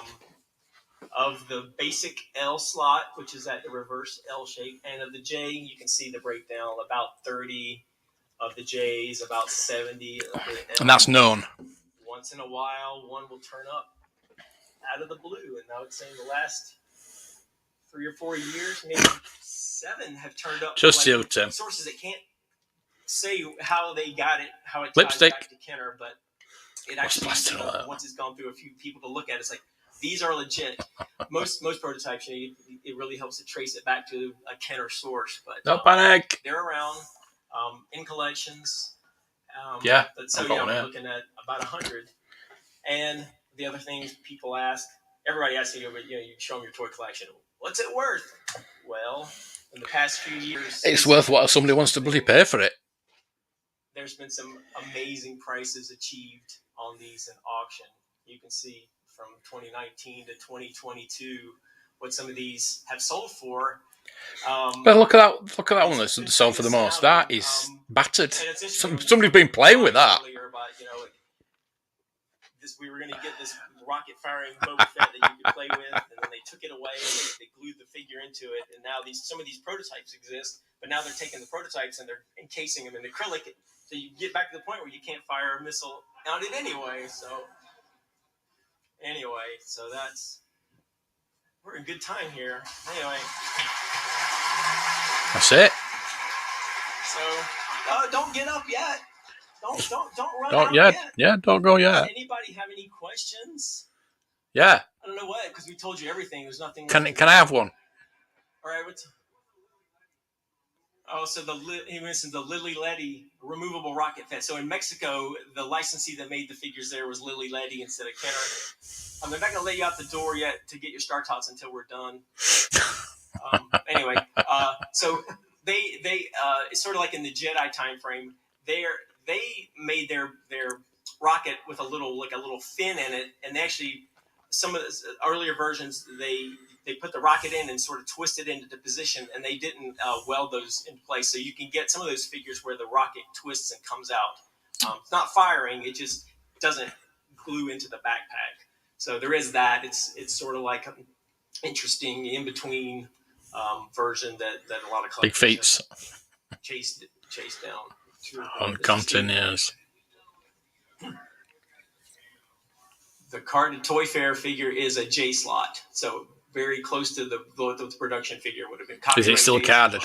Of the basic L slot, which is at the reverse L shape, and of the J, you can see the breakdown. About 30 of the J's, about 70 of the L. And that's known. Once in a while, one will turn up out of the blue, and I would say in the last 3 or 4 years, maybe 7 have turned up. Just you, Tim. Sources that can't say how they got it, how it Lipstick. ties back to Kenner, but it actually, once it's gone through a few people to look at it, it's like, these are legit. Most prototypes, it really helps to trace it back to a Kenner source. But no panic. They're around in collections. Yeah. So yeah, we're looking at about 100. And the other things people ask, everybody asks you, but you show them your toy collection. What's it worth? Well, in the past few years, it's worth what somebody wants to bloody pay for it. There's been some amazing prices achieved on these in auction. You can see from 2019 to 2022 what some of these have sold for. But look at that one that's sold for the most. That is battered. Somebody's been playing with that. We were going to get this rocket firing Boba Fett that you could play with, and then they took it away and they glued the figure into it. And now some of these prototypes exist, but now they're taking the prototypes and they're encasing them in acrylic. So you get back to the point where you can't fire a missile on it anyway. So we're in good time here. Anyway. That's it. So don't get up yet. Don't run don't out yet. yet. Yeah, don't go yet. Does anybody have any questions? Yeah. I don't know what, because we told you everything. There's nothing. Can I have one? All right. So he mentioned the Lily Letty removable rocket Fett. So in Mexico, the licensee that made the figures there was Lily Letty instead of Kenner. They're not going to let you out the door yet to get your Star Tots until we're done. Anyway, so they it's sort of like in the Jedi time frame. They made their rocket with a little fin in it, and they actually, some of the earlier versions, they put the rocket in and sort of twisted into the position, and they didn't weld those into place. So you can get some of those figures where the rocket twists and comes out. It's not firing; it just doesn't glue into the backpack. So there is that. It's sort of like an interesting in between version that a lot of collectors big feats chase down. On continues. The carded Toy Fair figure is a J slot, so very close to what the production figure would have been. Is it still carded?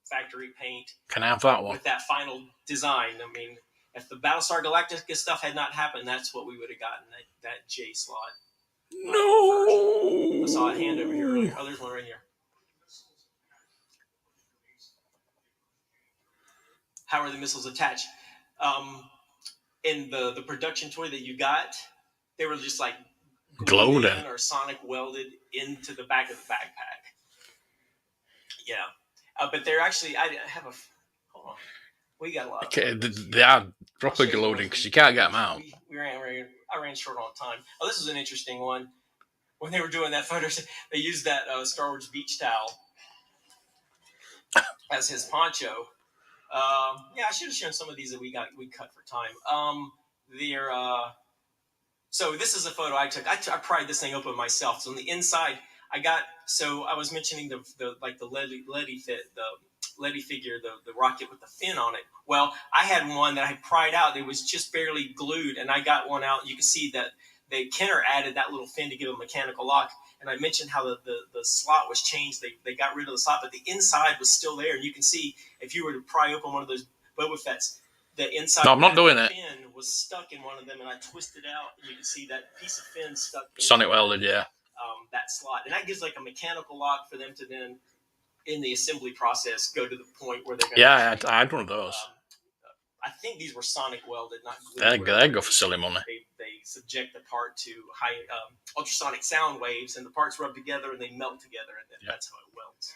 Factory paint. Can I have that one? With that final design. I mean, if the Battlestar Galactica stuff had not happened, that's what we would have gotten, that J slot. No! I saw a hand over here earlier. Oh, there's one right here. How are the missiles attached? In the production toy that you got, they were just like glued in or sonic welded into the back of the backpack. Yeah, but they're actually. I have a. Hold on, we got a lot. They are proper glued in because you can't get them out. I ran short on time. Oh, this is an interesting one. When they were doing that photo, they used that Star Wars beach towel as his poncho. Yeah, I should have shown some of these that we cut for time. So this is a photo I took. I pried this thing open myself. So on the inside, I was mentioning the Letty figure, the rocket with the fin on it. Well, I had one that I pried out. It was just barely glued, and I got one out. You can see that Kenner added that little fin to give a mechanical lock. And I mentioned how the slot was changed. They got rid of the slot, but the inside was still there. And you can see if you were to pry open one of those Boba Fett's, the inside I'm not doing it. fin was stuck in one of them, and I twisted out. And you can see that piece of fin stuck in sonic welded, yeah. That slot. And that gives like a mechanical lock for them to then, in the assembly process, go to the point where they're going to... Yeah, I had one of those. I think these were sonic welded, not glued. They go for silly money. They subject the part to high ultrasonic sound waves, and the parts rub together and they melt together, and then that's how it welds.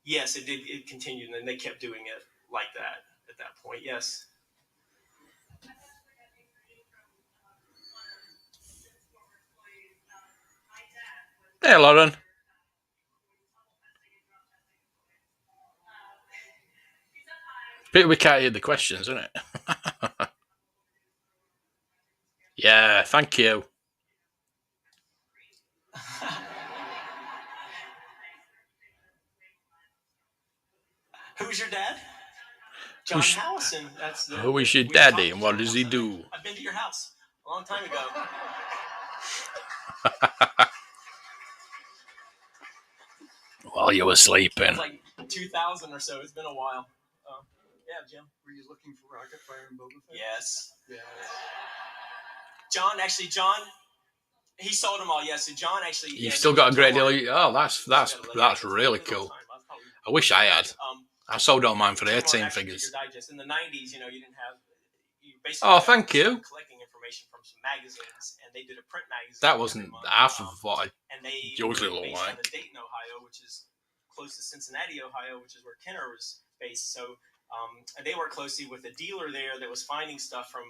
Yes, it did. It continued, and then they kept doing it like that at that point. Yes. Hey, Lauren. Bit we can't hear the questions, isn't it? Yeah, thank you. Who's your dad? John Howison. That's the. Who is your we daddy talked and to what John does he Howison. do? I've been to your house a long time ago. While you were It sleeping. was like 2000 or so. It's been a while. Yeah, Jim. Were you looking for Rocket Fire and Boba Fett? Yes. Yeah. John, he sold them all. Yes, so John actually. You've still got a great deal. Oh, that's really cool. I wish I had. I sold all mine for the 18 figures. Digest. In the 90s, you didn't have. You basically Thank you. Collecting information from some magazines, and they did a print magazine. That wasn't half of what I usually look based like. on Dayton, Ohio, which is close to Cincinnati, Ohio, which is where Kenner was based. So and they worked closely with a dealer there that was finding stuff from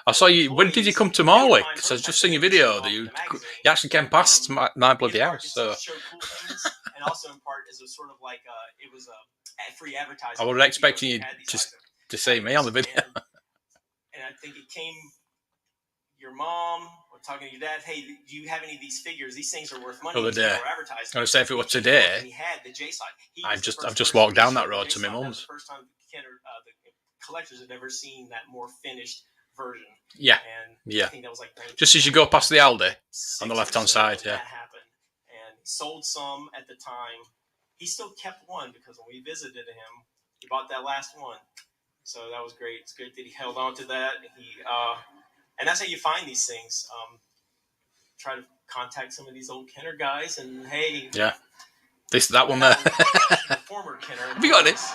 I saw you. When did you come to Marwick? Because I've just seen your video that you actually came past my bloody house. So. Show cool things, and also in part as a sort of like it was a free advertising. I was expecting you to see me on the video. And I think it came. Your mom or talking to your dad. Hey, do you have any of these figures? These things are worth money. Other day. I was going to say if it was today. He had the J side. I've just walked down that road to my mum's. The first time the collectors had ever seen that more finished version. Yeah. And yeah. I think that was like just as you go past the Aldi on the left hand side. Yeah. That happened, and he sold some at the time. He still kept one because when we visited him, he bought that last one. So that was great. It's good that he held on to that. And that's how you find these things. Try to contact some of these old Kenner guys, and hey, yeah, that one there. Former Kenner. Have you got this?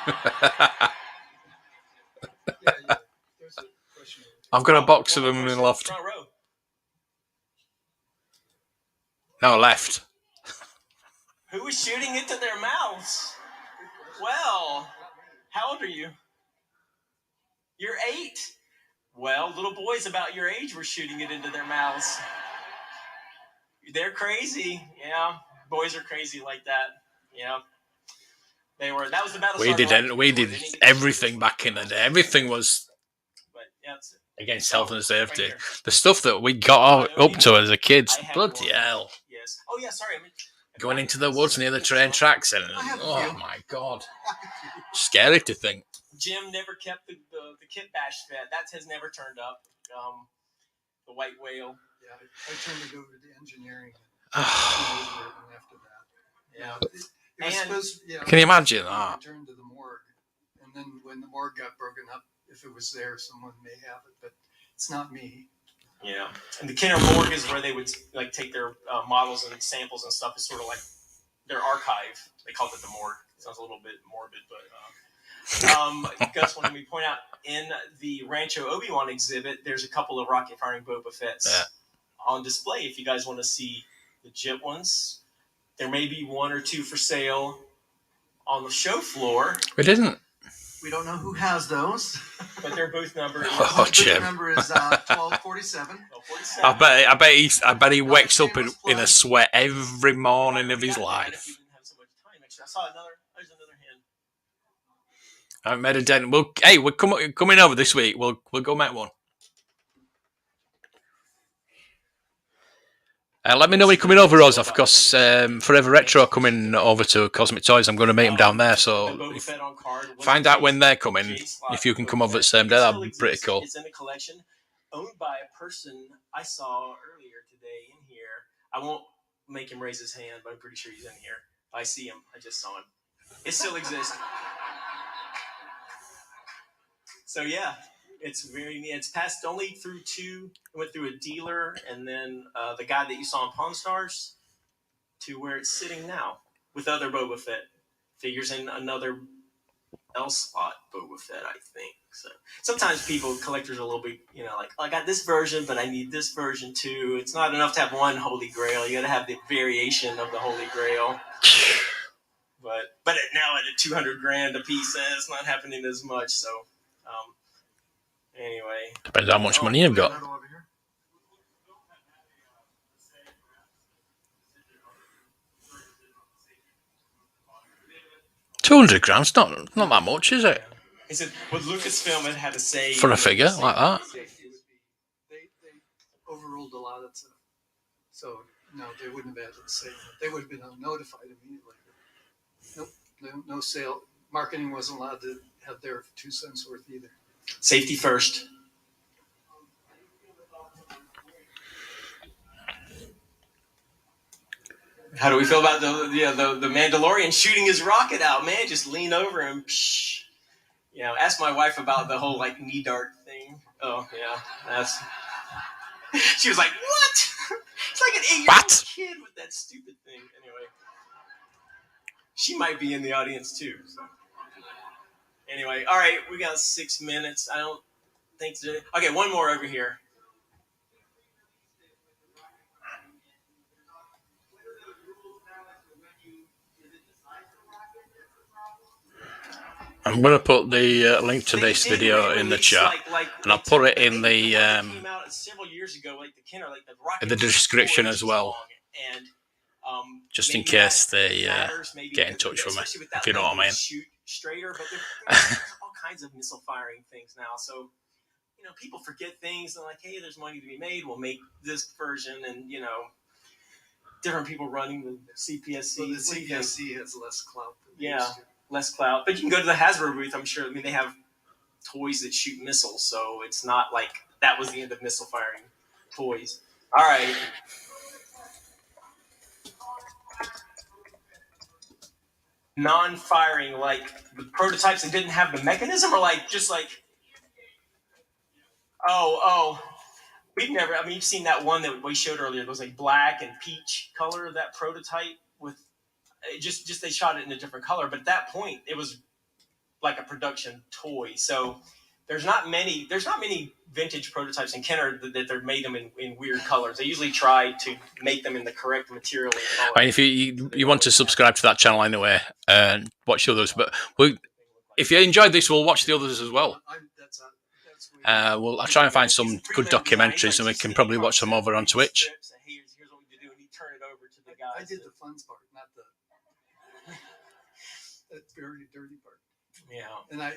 Yeah. There's a question. I've got a box of them in the loft. Front row. No, left. Who was shooting into their mouths? Well, how old are you? You're 8. Well, little boys about your age were shooting it into their mouths. They're crazy. Yeah, boys are crazy like that. Yeah. They were. That was the battle. We did everything back in the day. Everything was against health and safety. Right the stuff that we got up to as a kids, bloody hell. Yes. Oh yeah. Sorry. Going into the woods near the train tracks, and oh my god, scary to think. Jim never kept the kit bash fed. That has never turned up. The white whale. Yeah, I turned to go to the engineering. After that. Yeah. It was supposed, can you imagine that? Returned to the morgue, and then when the morgue got broken up, if it was there, someone may have it, but it's not me. Yeah, and the Kenner morgue is where they would like take their models and samples and stuff. It's sort of like their archive. They called it the morgue. It sounds a little bit morbid, but Gus wanted me to point out in the Rancho Obi-Wan exhibit, there's a couple of rocket firing Boba Fetts on display. If you guys want to see the legit ones, there may be 1 or 2 for sale on the show floor. We didn't. We don't know who has those. But their booth number is Jim. Number is 1247. I bet he wakes up in a sweat every morning of his life. If you didn't have so much time, actually, I saw there's another hand. I haven't made a dent. We're coming over this week. We'll go make one. Let me know when you're coming over, Rosa, because Forever Retro are coming over to Cosmic Toys. I'm going to meet them down there, so find out when they're coming. If you can come over at the same day, that'd be pretty cool. It's in a collection owned by a person I saw earlier today in here. I won't make him raise his hand, but I'm pretty sure he's in here. I see him. I just saw him. It still exists. So yeah. It's passed only through 2. It went through a dealer and then the guy that you saw in Pawn Stars to where it's sitting now with other Boba Fett figures in another else spot Boba Fett, I think. So sometimes collectors are a little bit, like, I got this version, but I need this version too. It's not enough to have one Holy Grail. You got to have the variation of the Holy Grail. But now at $200,000 a piece, it's not happening as much. So. Anyway. Depends how much money you've got. £200,000, not that much, is it? He said, what Lucasfilm had to say For a figure like that. They overruled a lot of stuff. So, no, they wouldn't have had to say that. They would have been notified immediately. Nope, no sale. Marketing wasn't allowed to have their 2 cents worth either. Safety first. How do we feel about the Mandalorian shooting his rocket out, man? Just lean over and psh. You know, ask my wife about the whole like knee dart thing. Oh yeah, that's. She was like, "What?" It's like an 8-year-old kid with that stupid thing. Anyway, she might be in the audience too. So. Anyway, all right, we got 6 minutes. I don't think so. Okay, one more over here. I'm going to put the link to this video in the chat, and I'll put it in the several years ago, like the Kenner, like in the description as well, just in case they get in touch with me, if you know what I mean. Shoot straighter, but there's all kinds of missile firing things now, so you know people forget things. They're like, hey, there's money to be made. We'll make this version, and you know, different people running the CPSC. Well, the CPSC has less clout than yeah. Less clout, but you can go to the Hasbro booth. I'm sure. I mean, they have toys that shoot missiles, so it's not like that was the end of missile firing toys. All right. Non-firing, like the prototypes that didn't have the mechanism, or like just like, oh, we've never. I mean, you've seen that one that we showed earlier. It was like black and peach color. That prototype with just they shot it in a different color, but at that point it was like a production toy. So there's not many vintage prototypes in Kenner that they're made them in weird colors. They usually try to make them in the correct material and color. I mean, if you want to subscribe to that channel anyway and watch the others, but if you enjoyed this, we'll watch the others as well. I'll try and find some good documentaries, and we can probably watch them over on Twitch. Here's what we do, and he turned it over to the guys. I did the fun part, not the very dirty part. Yeah, and I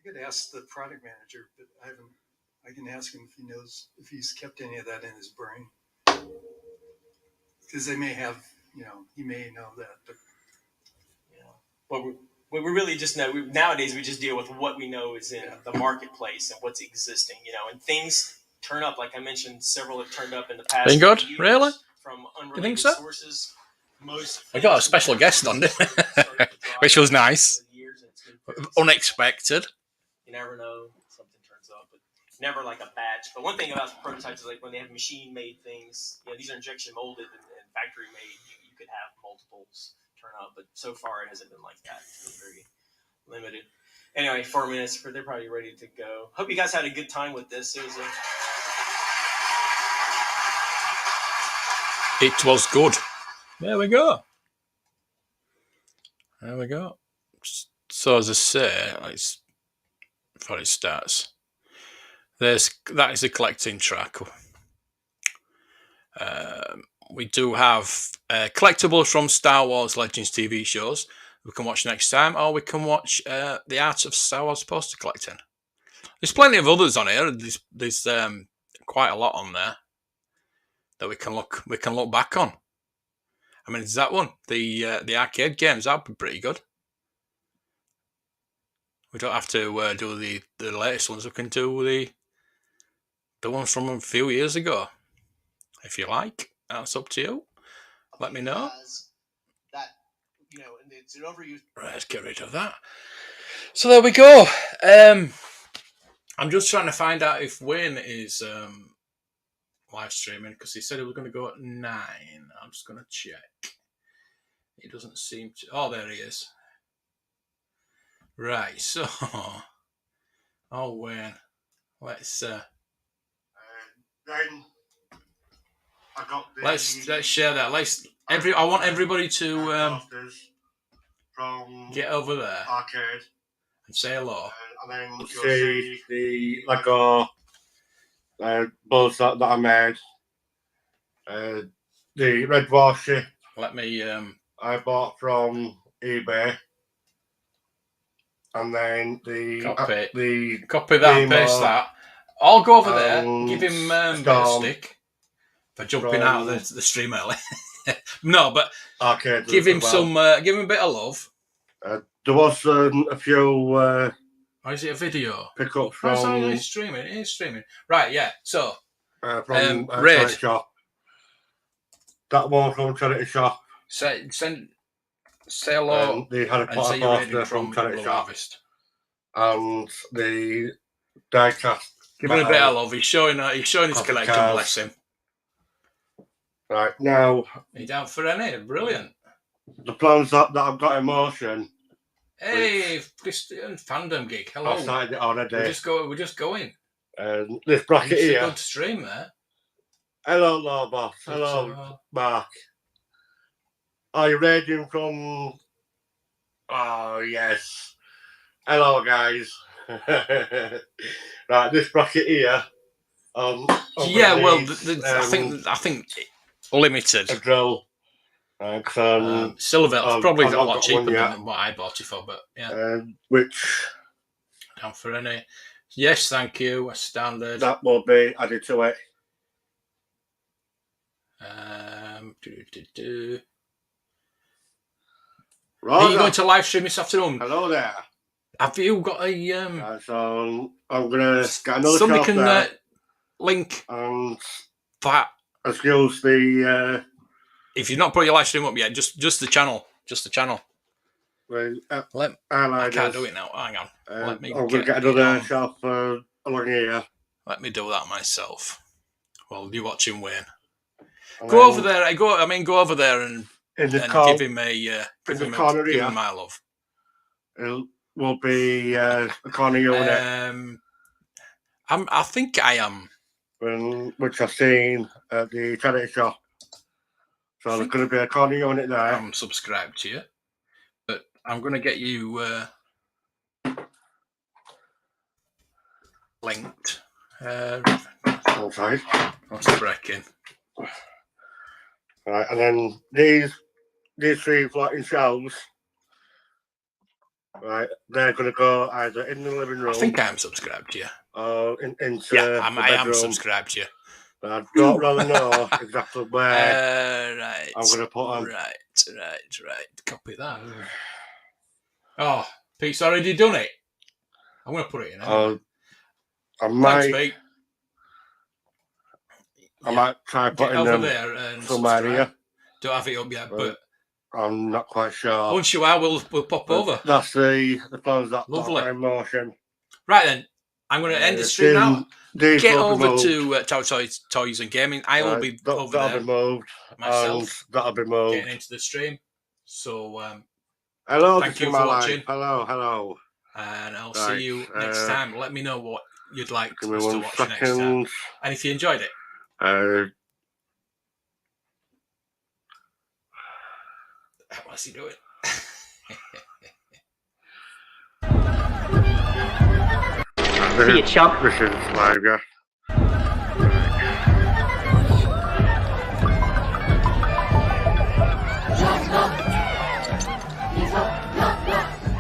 could ask the product manager, but I can ask him if he knows if he's kept any of that in his brain, because they may have, he may know that. But what we really just know nowadays, we just deal with what we know is in the marketplace and what's existing, and things turn up. Like I mentioned, several have turned up in the past. Been good, really? From You think so? Sources. I got a special guest on it, which was nice. Unexpected. You never know, something turns up, but never like a batch. But one thing about prototypes is like when they have machine-made things, these are injection molded and factory-made. You could have multiples turn up, but so far it hasn't been like that. It's been very limited. Anyway, 4 minutes. They're probably ready to go. Hope you guys had a good time with this. It was good. There we go. There we go. So as I say, before it starts, that is a collecting track. We do have collectibles from Star Wars Legends TV shows we can watch next time, or we can watch the Art of Star Wars poster collecting. There's plenty of others on here. There's quite a lot on there that we can look back on. I mean, it's that one, the arcade games. That'd be pretty good. We don't have to do the latest ones. We can do the ones from a few years ago, if you like. That's up to you. Let me know. It's an overused. Right, let's get rid of that. So there we go. I'm just trying to find out if Wayne is live streaming, because he said he was going to go at 9. I'm just going to check. He doesn't seem to. Oh, there he is. Right, so. Oh, Wayne. Let's. Then I got the. Let's share that. I want everybody to from get over there arcade and say hello. And then you'll see the Lego bullets that I made. The Red Warship. Let me. I bought from eBay. and then Copy that and paste that. I'll go over there, give him a bit of Storm stick for jumping out of the stream early. No, but Arcade give him as well. give him a bit of love. There was a few Or is it a video? pickups Oh, sorry, from it's streaming. It is streaming. Right, yeah. So from Raid. Charity Shop. That one from Charity Shop. Say hello. And they had a And say you're poster raiding from from Charity Blue Shop. Harvest. And the diecast. Give him a bit of love. He's showing his collection. cars. Bless him. Right, now, He down for any? Brilliant. the plans that I've got in motion, Hey, Christian fandom gig. Hello. I've started it already. We're just going. This bracket It's a here. good stream there. Hello, Lobos. Hello, Mark. Are you raging from... Oh, yes. Hello, guys. Right, this bracket here. Yeah, well, I think limited. A drill. Silver, I've probably a not lot got cheaper one yet. than what I bought it for, but yeah. Which Down for any. Yes, thank you. A standard. that will be added to it. Right, Are you going to live stream this afternoon? hello there. Have you got a So I'm gonna get another somebody shelf can there link and that excuse the if you've not put your live stream up yet, just the channel. Just the channel. I can't do it now. Hang on. Let me I'm gonna get another shelf along here. Let me do that myself. Well, you're watching Wayne. And Go then over there. Go over there and in the give him a in the corner give here. him my love. It will be a corner unit. I think I am. Which I've seen at the charity shop. So there's going to be a corner unit there. I'm subscribed to you, but I'm going to get you linked. Outside. What's breaking? Right, and then these three floating shelves. Right, they're going to go either in the living room. I think I'm subscribed to you. Or into I am subscribed to you. But I don't really know exactly where right. I'm going to put them. Right. Copy that. Oh, Pete's already done it. I'm going to put it in. I might. Thanks, Pete. I might try putting over them there and somewhere here. Don't have it up yet, but I'm not quite sure. once you are, we'll pop over. That's the plans that Lovely. in motion. Right then, I'm going to end the stream now. Get over to Tower Toys and Gaming. I will be over there. That'll be moved. Myself. That'll be moved. Getting into the stream. So, hello, thank you for watching. Hello. And I'll see you next time. Let me know what you'd like us to watch next second. time. And if you enjoyed it. What's he doing? See you, chump. This is live, yeah.